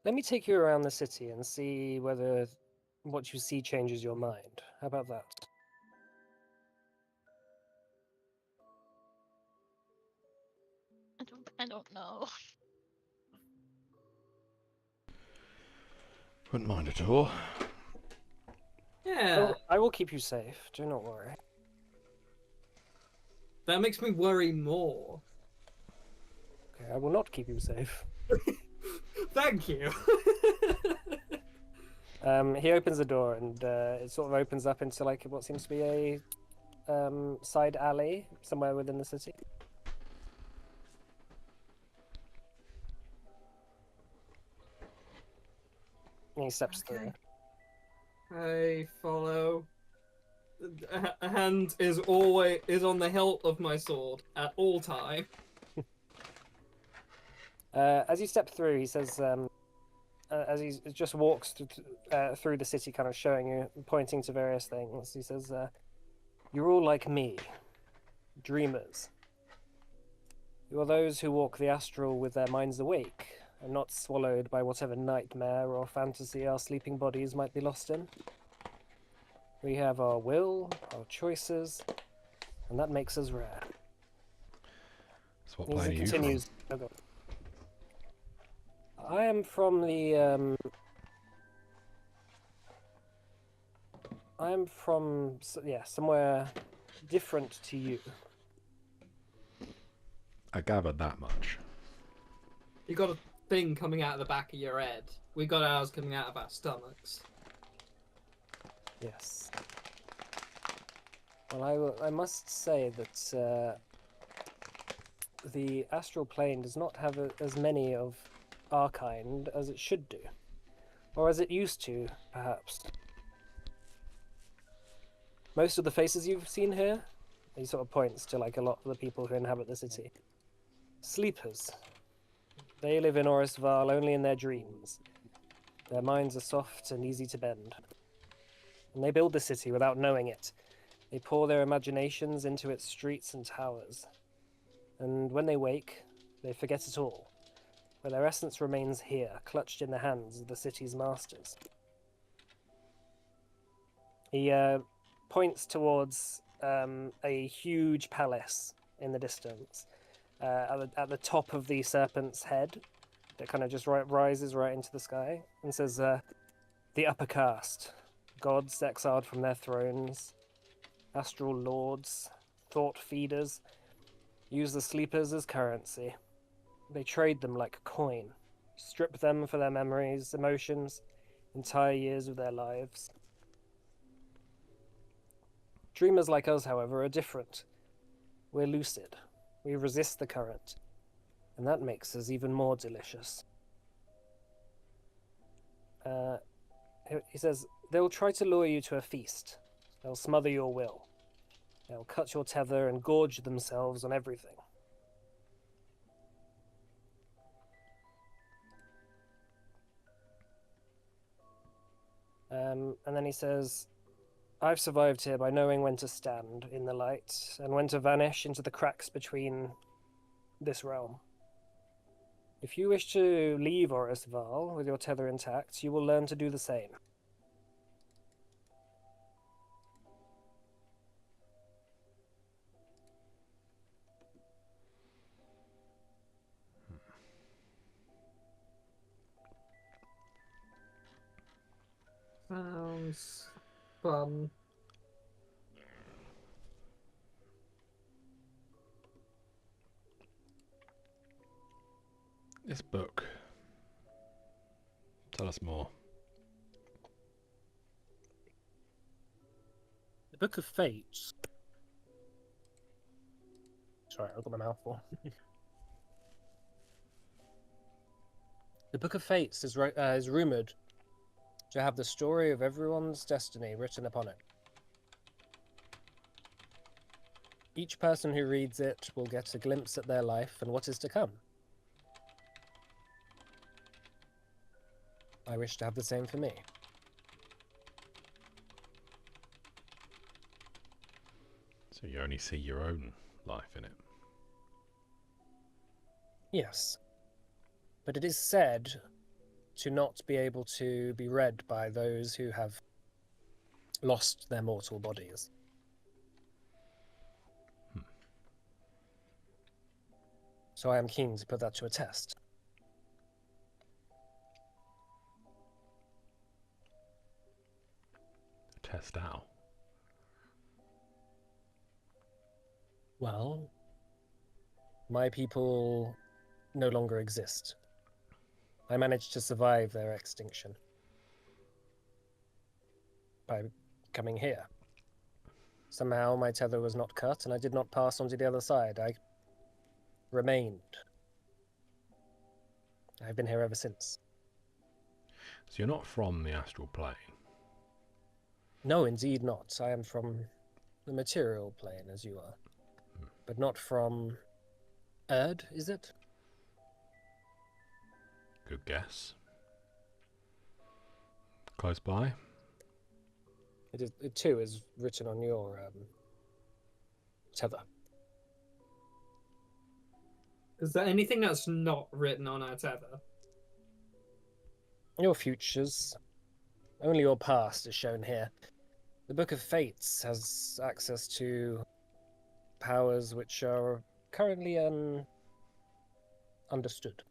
E: Let me take you around the city and see whether what you see changes your mind. How about that?
D: I don't know.
C: Wouldn't mind at all.
B: Yeah,
E: I will keep you safe. Do not worry.
B: that makes me worry more.
E: Okay, I will not keep you safe.
B: Thank you.
E: He opens the door and it sort of opens up into like what seems to be a side alley somewhere within the city. And he steps through.
B: I follow. A hand is on the hilt of my sword at all time.
E: As you step through, he says, as he just walks through the city, kind of showing you, pointing to various things, he says, "You're all like me, dreamers. You are those who walk the astral with their minds awake, and not swallowed by whatever nightmare or fantasy our sleeping bodies might be lost in. We have our will, our choices, and that makes us rare."
C: So what
E: He
C: plane are you from?
E: continues. Okay. I am from the. I'm from somewhere different to you.
C: I gathered that much.
B: You got a thing coming out of the back of your head. We got ours coming out of our stomachs.
E: Yes. Well, I must say that the astral plane does not have as many of our kind as it should do, or as it used to, perhaps. Most of the faces you've seen here, he sort of points to like a lot of the people who inhabit the city. Sleepers. They live in Oris Vall only in their dreams. Their minds are soft and easy to bend. And they build the city without knowing it. They pour their imaginations into its streets and towers. And when they wake, they forget it all. But their essence remains here, clutched in the hands of the city's masters. He points towards a huge palace in the distance, at the top of the serpent's head, that kind of just rises right into the sky, and says, "The upper caste, gods exiled from their thrones, astral lords, thought feeders, use the sleepers as currency. They trade them like coin, strip them for their memories, emotions, entire years of their lives. Dreamers like us, however, are different. We're lucid. We resist the current. And that makes us even more delicious." He says, "They'll try to lure you to a feast. They'll smother your will. They'll cut your tether and gorge themselves on everything. And then he says, I've survived here by knowing when to stand in the light and when to vanish into the cracks between this realm. If you wish to leave Oris Vall with your tether intact, you will learn to do the same.
B: Sounds fun.
C: This book. Tell us more.
E: The Book of Fates. Sorry, I've got my mouth full. The Book of Fates is rumored to have the story of everyone's destiny written upon it. Each person who reads it will get a glimpse at their life and what is to come. I wish to have the same for me.
C: So you only see your own life in it.
E: Yes. But it is said to not be able to be read by those who have lost their mortal bodies. So I am keen to put that to a test.
C: Test out.
E: Well, my people no longer exist. I managed to survive their extinction by coming here. Somehow my tether was not cut and I did not pass on to the other side. I remained. I've been here ever since.
C: So you're not from the astral plane?
E: No, indeed not. I am from the material plane, as you are. But not from Erd, is it?
C: Good guess. Close by?
E: It too is written on your tether.
B: Is there anything that's not written on our tether?
E: Your futures. Only your past is shown here. The Book of Fates has access to powers which are currently understood.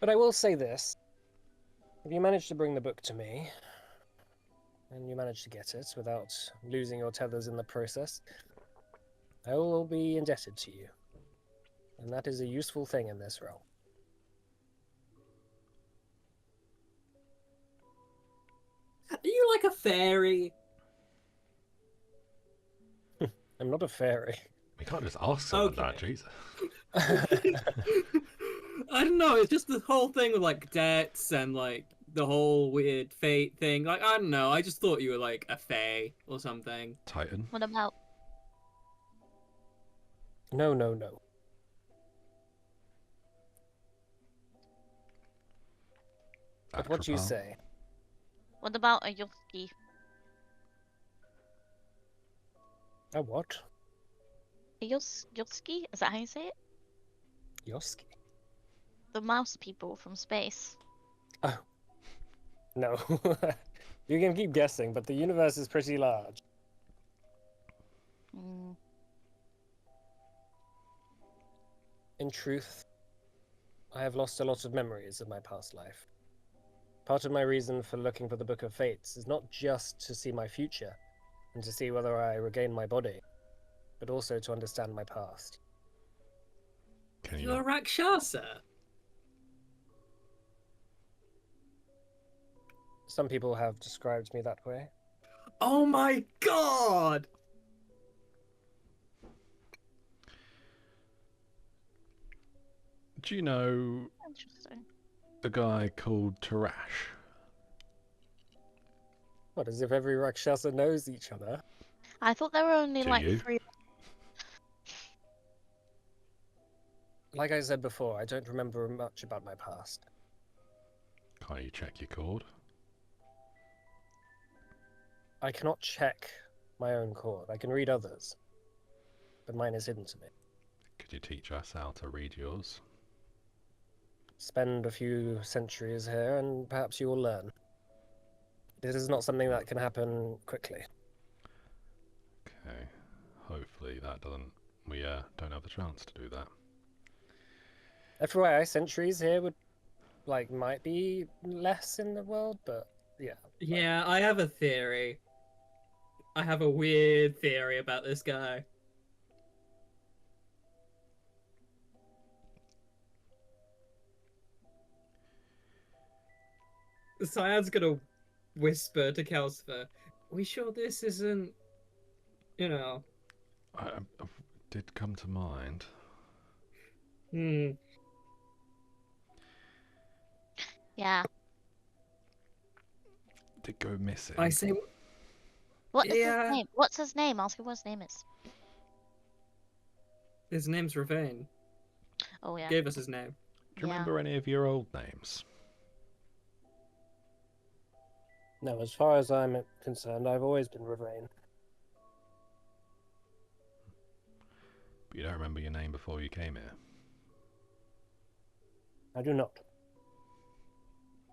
E: But I will say this. If you manage to bring the book to me, and you manage to get it without losing your tethers in the process, I will be indebted to you. And that is a useful thing in this realm.
B: Are you like a fairy?
E: I'm not a fairy.
C: We can't just ask someone
B: Okay.
C: that, Jesus.
B: I don't know, it's just the whole thing with like debts and like the whole weird fate thing. Like, I don't know, I just thought you were like a fae or something.
C: Titan?
D: What about
E: No, no, no. But what you
C: Atropal?
E: say?
D: a Yoski?
E: A what?
D: A Yoski? Is that how you say it?
E: Yoski?
D: The mouse people from space.
E: Oh. No. You can keep guessing, but the universe is pretty large.
D: Mm.
E: In truth, I have lost a lot of memories of my past life. Part of my reason for looking for the Book of Fates is not just to see my future, and to see whether I regain my body, but also to understand my past.
C: Can you
B: You're a Rakshasa?
E: Some people have described me that way.
B: Oh my god!
C: Do you know
D: Interesting.
C: a guy called Tarash?
E: What, as if every Rakshasa knows each other?
D: I thought there were only
C: Do
D: like
C: you?
D: 3.
E: Like I said before, I don't remember much about my past.
C: Can't you check your cord?
E: I cannot check my own cord. I can read others, but mine is hidden to me.
C: Could you teach us how to read yours?
E: Spend a few centuries here, and perhaps you will learn. This is not something that can happen quickly.
C: Okay. Hopefully that doesn't... We don't have the chance to do that.
E: FYI, centuries here would, might be less in the world, but yeah.
B: Yeah, I have a theory. I have a weird theory about this guy. Cyan's gonna whisper to Calcifer, "We sure this isn't, you know?"
C: I did come to mind.
D: Yeah.
C: Did go missing.
B: I say,
D: What is his
B: Yeah.
D: name? What's his name? Ask him what his name is.
B: his name's Ravane.
D: Oh yeah.
B: Gave us his name.
C: Do you remember any of your old names?
E: No, as far as I'm concerned, I've always been Ravane.
C: But you don't remember your name before you came here?
E: I do not.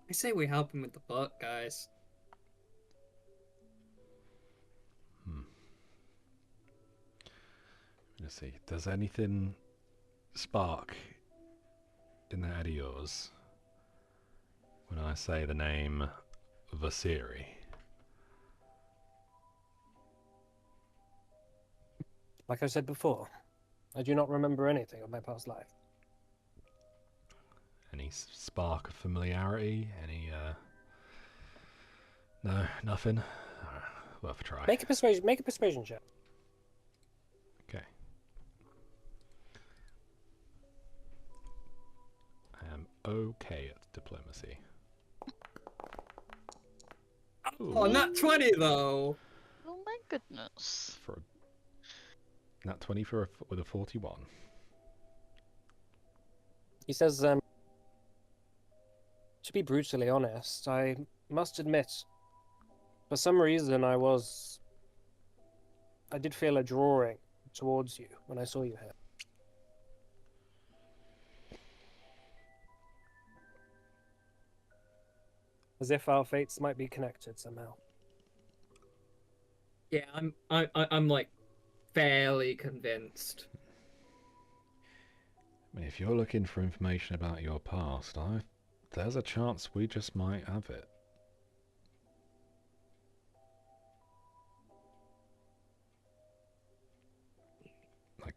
B: I say we help him with the book, guys.
C: Let's see. Does anything spark in the head of yours when I say the name Vasiri?
E: Like I said before, I do not remember anything of my past life.
C: Any spark of familiarity? Any, No, nothing? Worth a try.
E: Make a persuasion check.
C: Okay. I am okay at diplomacy.
B: Oh, not 20 though.
D: Oh my goodness.
C: For a nat 20 with a 41.
E: He says, to be brutally honest, I must admit, for some reason I did feel a drawing towards you when I saw you here. As if our fates might be connected somehow.
B: Yeah, I'm like fairly convinced.
C: I mean, if you're looking for information about your past, there's a chance we just might have it. I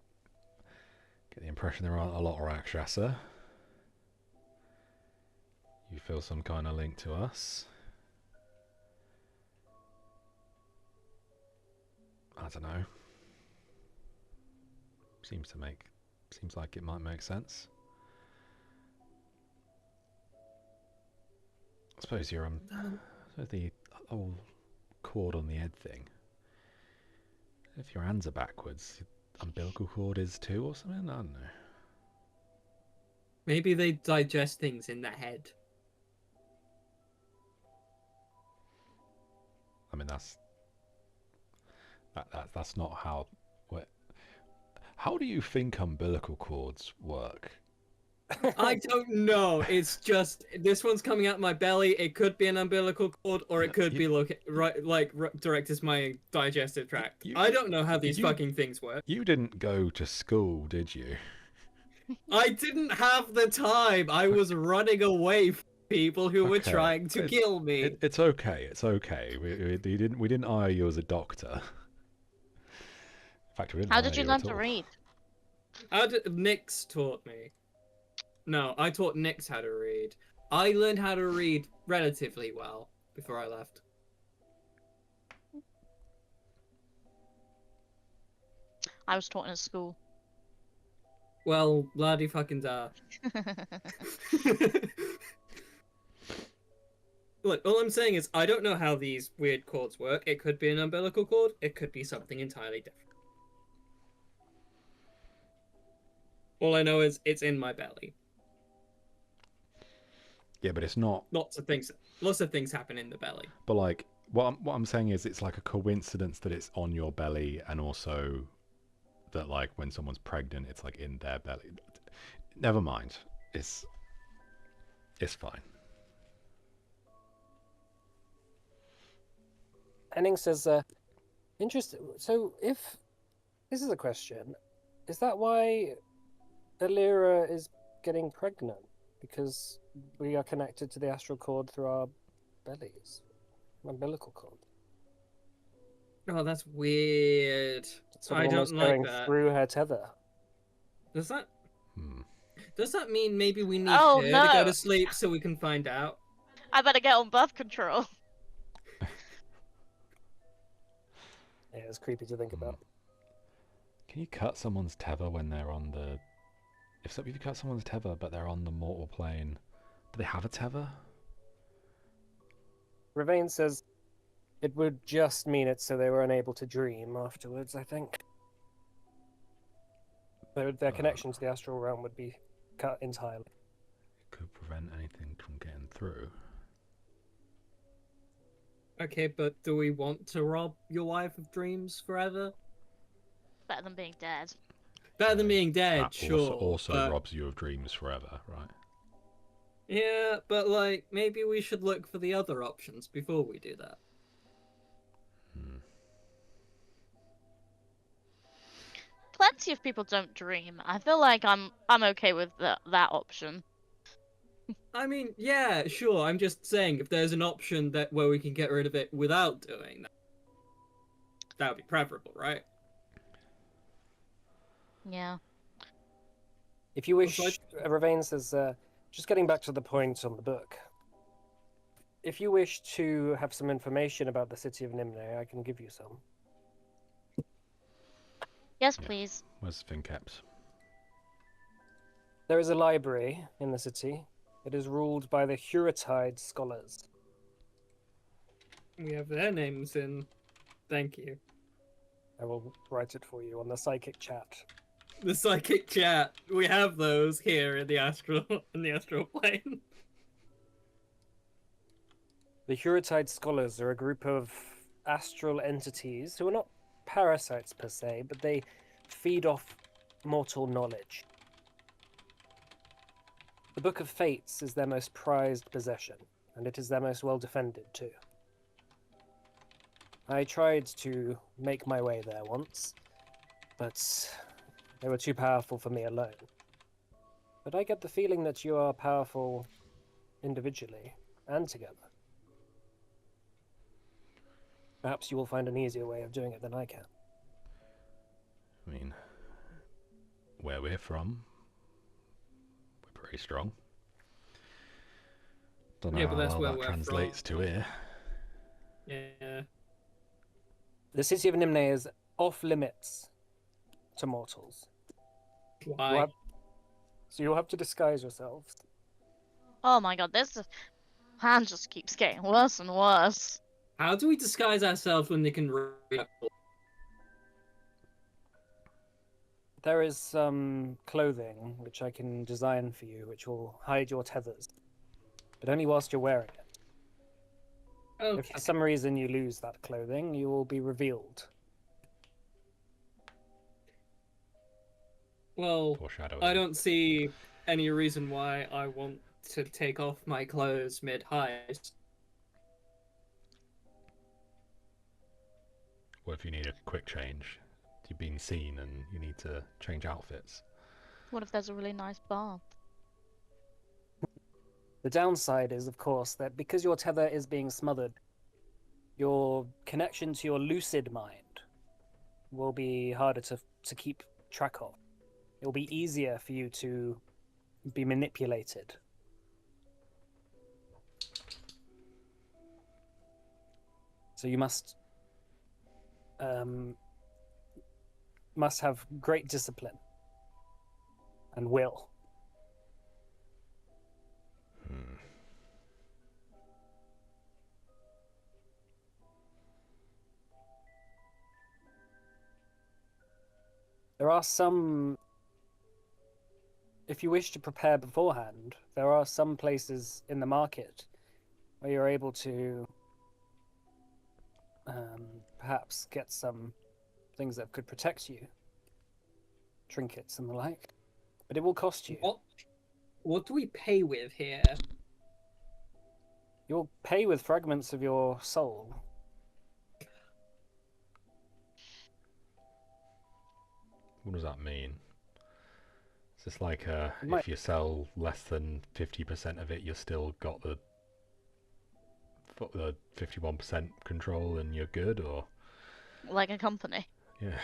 C: get the impression there aren't a lot of Rakshasa. You feel some kind of link to us. I don't know. Seems like it might make sense. I suppose you're so the whole cord on the head thing. If your hands are backwards, umbilical cord is too, or something. I don't know.
B: Maybe they digest things in the head.
C: I mean, that's not how. How do you think umbilical cords work?
B: I don't know. It's just this one's coming out my belly. It could be an umbilical cord, or it could be direct as my digestive tract. I don't know how these fucking things work.
C: You didn't go to school, did you?
B: I didn't have the time. I was running away from people who were trying to kill me.
C: It's okay. It's okay. We didn't hire you as a doctor. In fact, we didn't.
D: How did you learn to read?
B: Nix taught me. No, I taught Nix how to read. I learned how to read relatively well before I left.
D: I was taught in a school.
B: Well, bloody fucking da. Look, all I'm saying is I don't know how these weird cords work. It could be an umbilical cord. It could be something entirely different. All I know is it's in my belly.
C: Yeah, but it's not.
B: Lots of things happen in the belly.
C: But like, what I'm saying is, it's like a coincidence that it's on your belly, and also that like when someone's pregnant, it's like in their belly. Never mind. It's fine.
E: Henning says, interesting. So if this is a question, is that why Alira is getting pregnant? Because we are connected to the astral cord through our bellies, umbilical cord.
B: Oh, that's weird.
E: Sort of
B: I don't
E: almost
B: like
E: going
B: that.
E: through her tether.
B: Does that
C: Hmm.
B: does that mean maybe we need
D: Oh,
B: her to go
D: no.
B: to sleep so we can find out?
D: I better get on birth control.
E: Yeah, it's creepy to think about.
C: Can you cut someone's tether when they're on the? If you cut someone's tether, but they're on the mortal plane, do they have a tether?
E: Ravain says it would just mean it so they were unable to dream afterwards, I think. Their connection to the astral realm would be cut entirely.
C: Could prevent anything from getting through.
B: Okay, but do we want to rob your wife of dreams forever?
D: Better than being dead.
B: Better than being dead,
C: That
B: sure.
C: also
B: but...
C: robs you of dreams forever, right?
B: Yeah, but like maybe we should look for the other options before we do that.
D: Plenty of people don't dream. I feel like I'm okay with that option.
B: I mean, yeah, sure. I'm just saying if there's an option that where we can get rid of it without doing that, that would be preferable, right?
D: Yeah.
E: If you wish, Ravain says, just getting back to the point on the book. If you wish to have some information about the city of Nimne, I can give you some.
D: Yes, please.
C: Where's Fincaps?
E: There is a library in the city. It is ruled by the Huratide scholars.
B: We have their names in. Thank you.
E: I will write it for you on the psychic chat.
B: The psychic chat. We have those here in the astral plane.
E: The Huratide scholars are a group of astral entities who are not parasites per se, but they feed off mortal knowledge. The Book of Fates is their most prized possession, and it is their most well defended too. I tried to make my way there once, but they were too powerful for me alone. But I get the feeling that you are powerful individually and together. Perhaps you will find an easier way of doing it than I can.
C: I mean, where we're from, we're pretty strong. Don't know
B: Yeah, but that's
C: how
B: where
C: that
B: we're
C: translates
B: from.
C: to here.
B: Yeah.
E: The city of Nimne is off limits to mortals.
B: Why?
E: So you'll have to disguise yourselves.
D: Oh my god, this plan just keeps getting worse and worse.
B: How do we disguise ourselves when they can read?
E: There is some clothing which I can design for you, which will hide your tethers, but only whilst you're wearing it.
B: Okay.
E: If for some reason you lose that clothing, you will be revealed.
B: Well,
C: Foreshadowing.
B: I don't see any reason why I want to take off my clothes mid-heist.
C: What if you need a quick change? You've been seen and you need to change outfits.
D: What if there's a really nice bath?
E: The downside is, of course, that because your tether is being smothered, your connection to your lucid mind will be harder to keep track of. It will be easier for you to be manipulated. So you must have great discipline and will. There are some
A: if you wish to prepare beforehand, there are some places in the market where you're able to perhaps get some things that could protect you, trinkets and the like. But it will cost you.
B: What do we pay with here?
A: You'll pay with fragments of your soul.
C: What does that mean? Is this like
A: might-
C: if you sell less than 50% of it, you've still got the 51% control and you're good, or?
D: Like a company.
C: Yeah.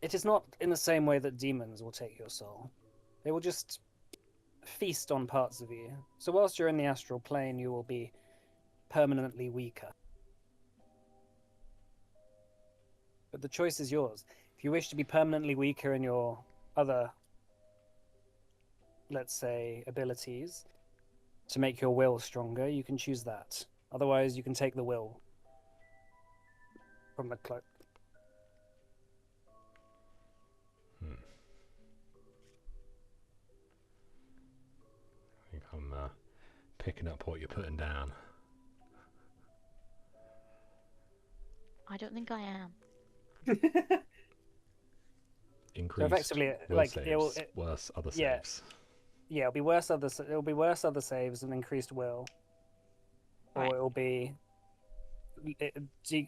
A: It is not in the same way that demons will take your soul. They will just feast on parts of you. So whilst you're in the astral plane, you will be permanently weaker. But the choice is yours. If you wish to be permanently weaker in your other, let's say, abilities, to make your will stronger, you can choose that. Otherwise, you can take the will from the cloak.
C: I think I'm picking up what you're putting down.
D: I don't think I am.
C: Increased
A: effectively,
C: will
A: like,
C: saves, worse other
A: yeah.
C: saves.
A: Yeah, it'll be worse other saves and increased will, or
D: Right.
A: it'll be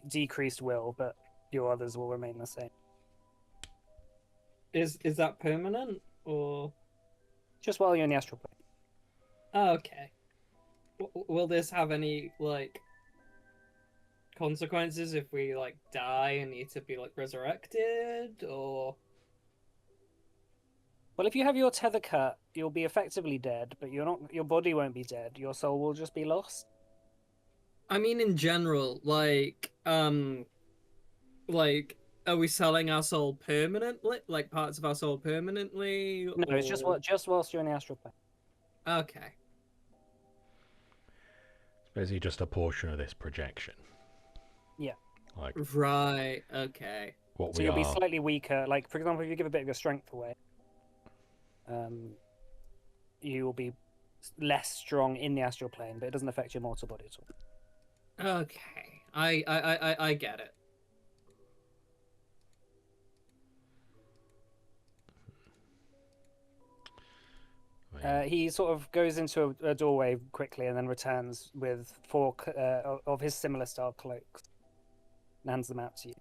A: decreased will, but your others will remain the same.
B: Is that permanent or
A: Just while you're in the astral plane.
B: oh, okay? Will this have any like consequences if we like die and need to be like resurrected, or?
A: Well, if you have your tether cut, you'll be effectively dead, but you're not. Your body won't be dead. Your soul will just be lost.
B: I mean, in general, like, are we selling our soul permanently? Like parts of our soul permanently?
A: No, it's just whilst you're in the astral plane.
B: Okay.
C: It's basically just a portion of this projection.
A: Yeah.
C: Like
B: Right. Okay.
C: what
A: So
C: we
A: you'll be
C: are.
A: slightly weaker. Like, for example, if you give a bit of your strength away, you will be less strong in the astral plane, but it doesn't affect your mortal body at all.
B: Okay. I get it.
A: He sort of goes into a doorway quickly and then returns with 4 of his similar style cloaks and hands them out to you.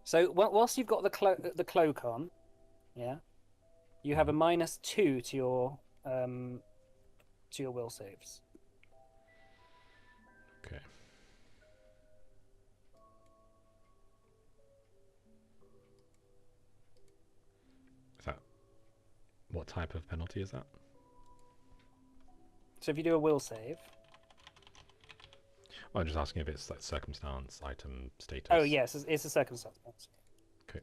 A: So whilst you've got the cloak on, yeah, you have a -2 to your will saves.
C: Okay. Is that what type of penalty is that?
A: So if you do a will save.
C: Well, I'm just asking if it's like circumstance, item, status.
A: Oh yes, it's a circumstance.
C: Okay.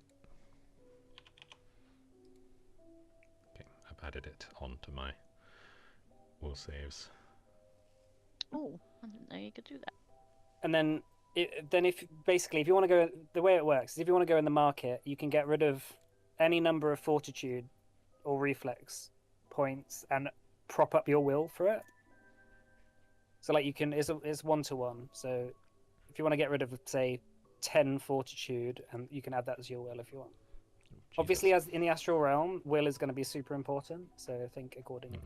C: Okay, I've added it onto my will saves.
D: Oh, I didn't know you could do that.
A: And then if you want to go, the way it works is if you want to go in the market, you can get rid of any number of fortitude or reflex points and prop up your will for it. So like you can, it's 1-to-1. So if you want to get rid of, say, 10 fortitude, and you can add that as your will if you want.
C: Jesus.
A: Obviously, as in the astral realm, will is going to be super important. So think accordingly.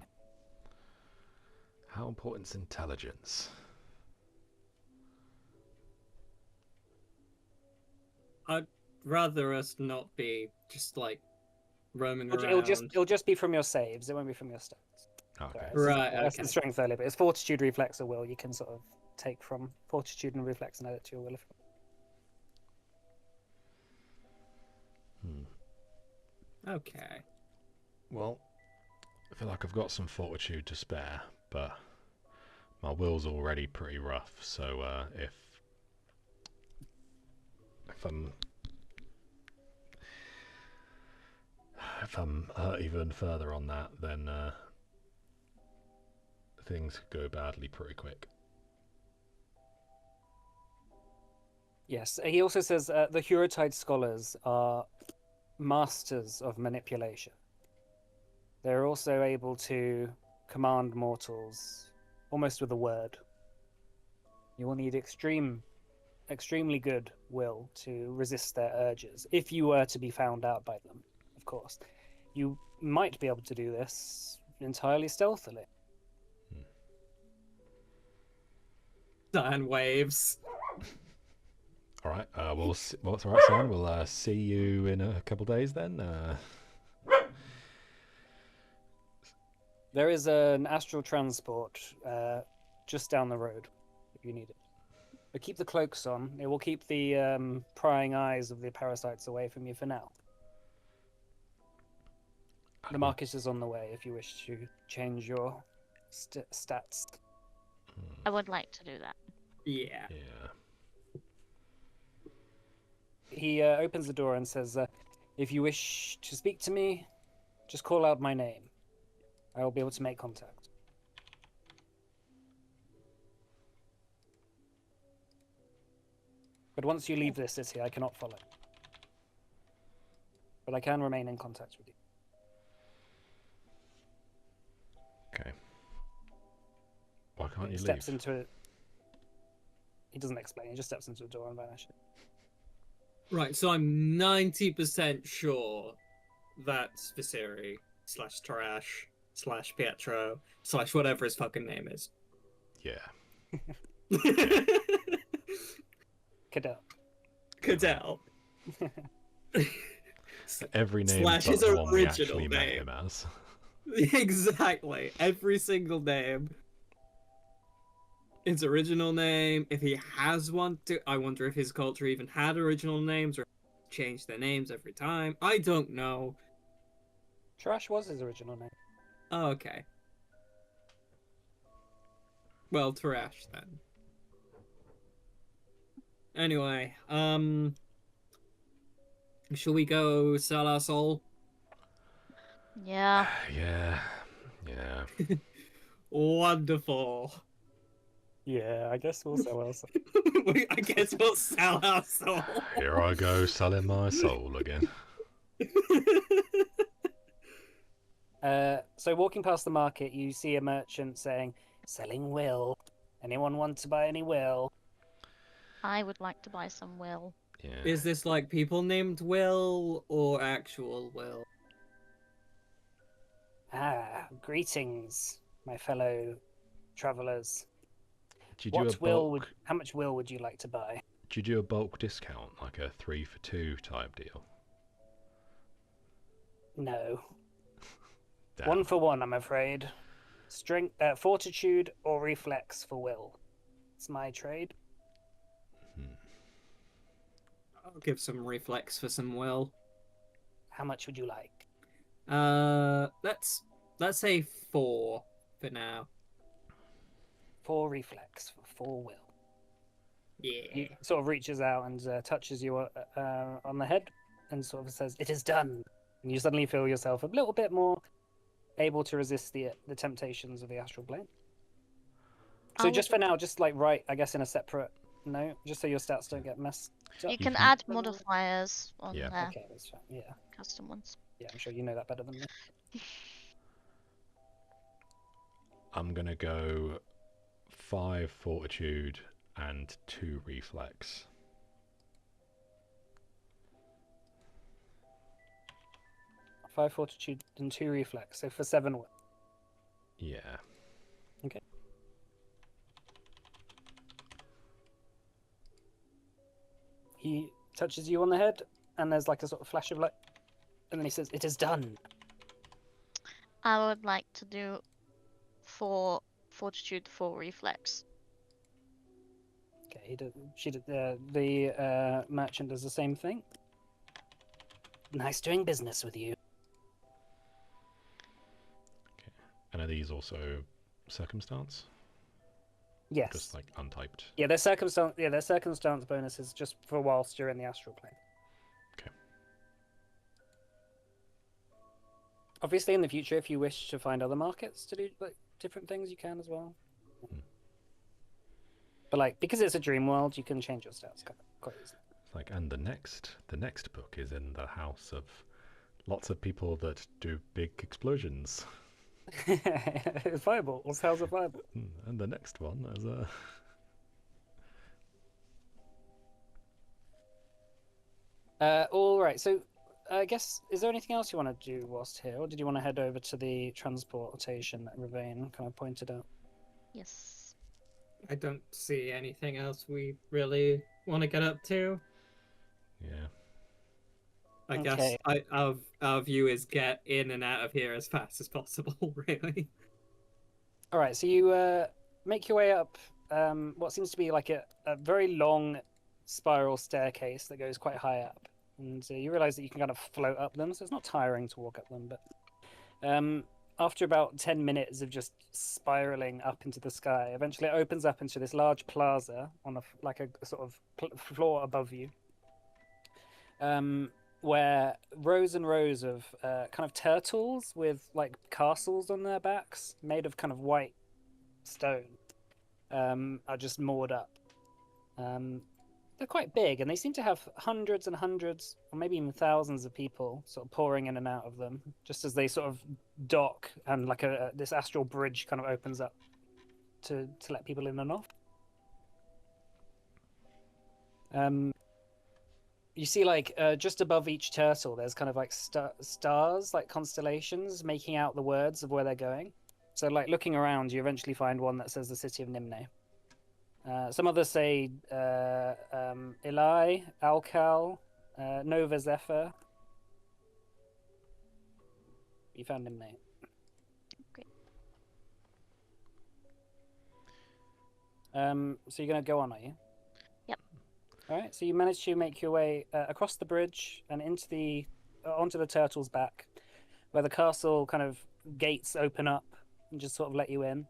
C: How important's intelligence?
B: I'd rather us not be just like roaming around.
A: It'll just be from your saves. It won't be from your stats.
C: Okay.
B: Right,
A: That's
B: okay.
A: the strength earlier, but it's fortitude, reflex, or will. You can sort of take from fortitude and reflex and add it to your will.
B: Okay.
C: Well, I feel like I've got some fortitude to spare, but my will's already pretty rough. So if I'm hurt even further on that, then things could go badly pretty quick.
A: Yes, he also says the Hurotide scholars are masters of manipulation. They're also able to command mortals almost with a word. You will need extremely good will to resist their urges, if you were to be found out by them, of course. You might be able to do this entirely stealthily.
B: Cyan waves.
C: All right. We'll. What's all right, Simon? We'll see you in a couple days then.
A: There is an astral transport just down the road if you need it. But keep the cloaks on. It will keep the prying eyes of the parasites away from you for now. The market is on the way if you wish to change your stats.
D: I would like to do that.
B: Yeah.
C: Yeah.
A: He opens the door and says, if you wish to speak to me, just call out my name. I will be able to make contact. But once you leave this city, I cannot follow. But I can remain in contact with you.
C: Okay. Why can't
A: He
C: you
A: steps
C: leave?
A: into it. He doesn't explain. He just steps into the door and vanishes.
B: Right, so I'm 90% sure that's Viseri / Trash / Pietro / whatever his fucking name is.
C: Yeah.
A: Cadell.
B: Cadell.
C: Every name
B: /
C: but
B: his
C: the one we
B: original
C: actually met
B: name.
C: him as.
B: Exactly. Every single name. His original name. If he has one, I wonder if his culture even had original names or changed their names every time. I don't know.
A: Trash was his original name.
B: Oh, okay. Well, Trash then. Anyway, shall we go sell our soul?
D: Yeah.
C: Yeah. Yeah.
B: Wonderful.
A: Yeah, I guess we'll sell ourselves.
B: I guess we'll sell our soul.
C: Here I go selling my soul again.
A: So walking past the market, you see a merchant saying, "Selling will. Anyone want to buy any will?"
D: I would like to buy some will.
C: Yeah.
B: Is this like people named Will or actual Will?
A: Ah, greetings, my fellow travelers.
C: Do you do a bulk?
A: How much will would you like to buy?
C: Do you do a bulk discount, like a 3 for 2 type deal?
A: No.
C: Damn.
A: 1 for 1, I'm afraid. Strength, fortitude or reflex for will. It's my trade.
B: I'll give some reflex for some Will.
A: How much would you like?
B: Let's say 4 for now.
A: 4 reflex for 4 will.
B: Yeah.
A: He sort of reaches out and touches you on the head and sort of says, "It is done." And you suddenly feel yourself a little bit more able to resist the temptations of the astral plane. So just for now, just like write, I guess, in a separate note, just so your stats don't get messed up.
D: You can add modifiers on there.
A: Okay, that's fine. Yeah.
D: Custom ones.
A: Yeah, I'm sure you know that better than me.
C: I'm gonna go 5 fortitude and 2 reflex.
A: Five fortitude and 2 reflex, so for 7 will.
C: Yeah.
A: Okay. He touches you on the head, and there's like a sort of flash of light, and then he says, "It is done."
D: I would like to do 4 fortitude, 4 reflex.
A: Okay, the merchant does the same thing. Nice doing business with you.
C: Okay. And are these also circumstance?
A: Yes.
C: Just like untyped.
A: Yeah, their circumstance. Yeah, their circumstance bonuses just for whilst you're in the astral plane.
C: Okay.
A: Obviously, in the future, if you wish to find other markets to do like different things, you can as well. But like, because it's a dream world, you can change your stats quite easily.
C: It's like, and the next book is in the house of lots of people that do big explosions.
A: Fireballs. How's a fireball?
C: And the next one is a.
A: All right. So, I guess, is there anything else you want to do whilst here, or did you want to head over to the transportation that Ravane kind of pointed out?
D: Yes.
B: I don't see anything else we really want to get up to.
C: Yeah.
B: I guess
A: Okay.
B: our view is get in and out of here as fast as possible, really.
A: All right. So you make your way up what seems to be like a very long spiral staircase that goes quite high up, and you realize that you can kind of float up them, so it's not tiring to walk up them. But after about 10 minutes of just spiraling up into the sky, eventually it opens up into this large plaza on like a sort of floor above you, where rows and rows of kind of turtles with like castles on their backs, made of kind of white stone, are just moored up. They're quite big, and they seem to have hundreds and hundreds, or maybe even thousands of people sort of pouring in and out of them, just as they sort of dock, and like this astral bridge kind of opens up to let people in and off. You see, like just above each turtle, there's kind of like stars, like constellations, making out the words of where they're going. So, like looking around, you eventually find one that says the city of Nimne. Some others say Eli, Alcal, Nova Zephyr. You found Nimne.
D: Great.
A: So you're going to go on, are you?
D: Yep.
A: All right. So you managed to make your way across the bridge and into onto the turtle's back, where the castle kind of gates open up and just sort of let you in.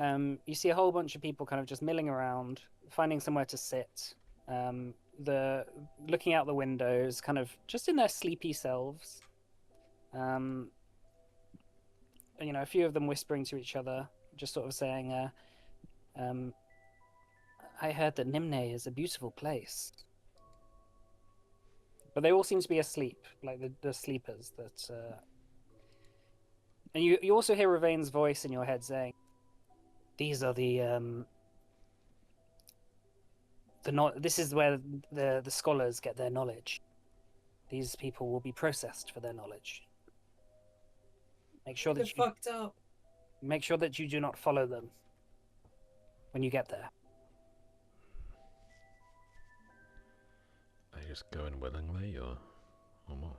A: You see a whole bunch of people kind of just milling around, finding somewhere to sit. Looking out the windows, kind of just in their sleepy selves. You know, a few of them whispering to each other, just sort of saying, I heard that Nimne is a beautiful place. But they all seem to be asleep, like the sleepers. And you also hear Ravane's voice in your head saying, these are this is where the scholars get their knowledge. These people will be processed for their knowledge. Make sure that
B: fucked up.
A: Make sure that you do not follow them when you get there.
C: Are you just going willingly, or what?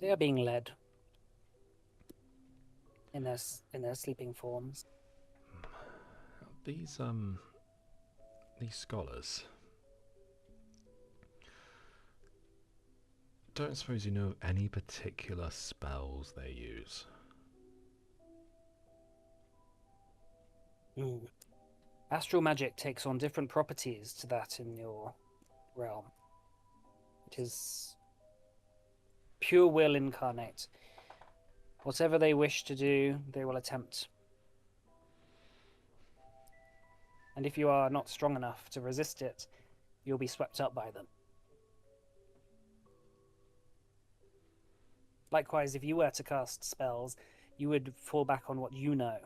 A: They are being led in their sleeping forms.
C: These scholars. Don't suppose you know any particular spells they use?
A: Astral magic takes on different properties to that in your realm. It is pure will incarnate. Whatever they wish to do, they will attempt. And if you are not strong enough to resist it, you'll be swept up by them. Likewise, if you were to cast spells, you would fall back on what you know,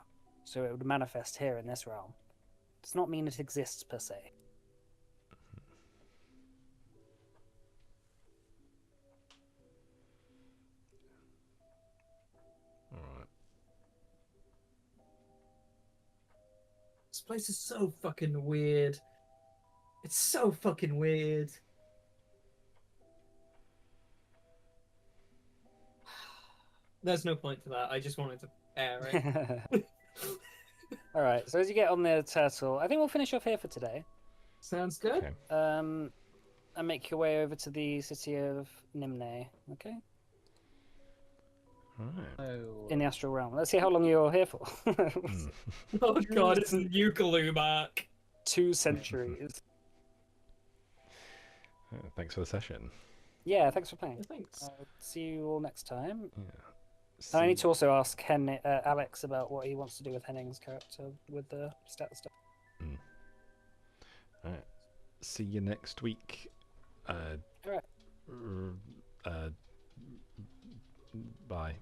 A: so it would manifest here in this realm. It does not mean it exists per se.
C: Alright.
B: This place is so fucking weird. It's so fucking weird. There's no point to that. I just wanted to air it.
A: All right. So as you get on the turtle, I think we'll finish off here for today.
B: Sounds good.
C: Okay.
A: And make your way over to the city of Nimne. Okay.
C: Alright.
A: In the astral realm. Let's see how long you're here for.
B: Oh god, it's Nukalu back.
A: 2 centuries.
C: Thanks for the session.
A: Yeah, thanks for playing.
B: Thanks.
A: See you all next time.
C: Yeah.
A: I need to also ask Alex about what he wants to do with Henning's character with the stat stuff.
C: Alright. See you next week.
A: Alright.
C: Bye.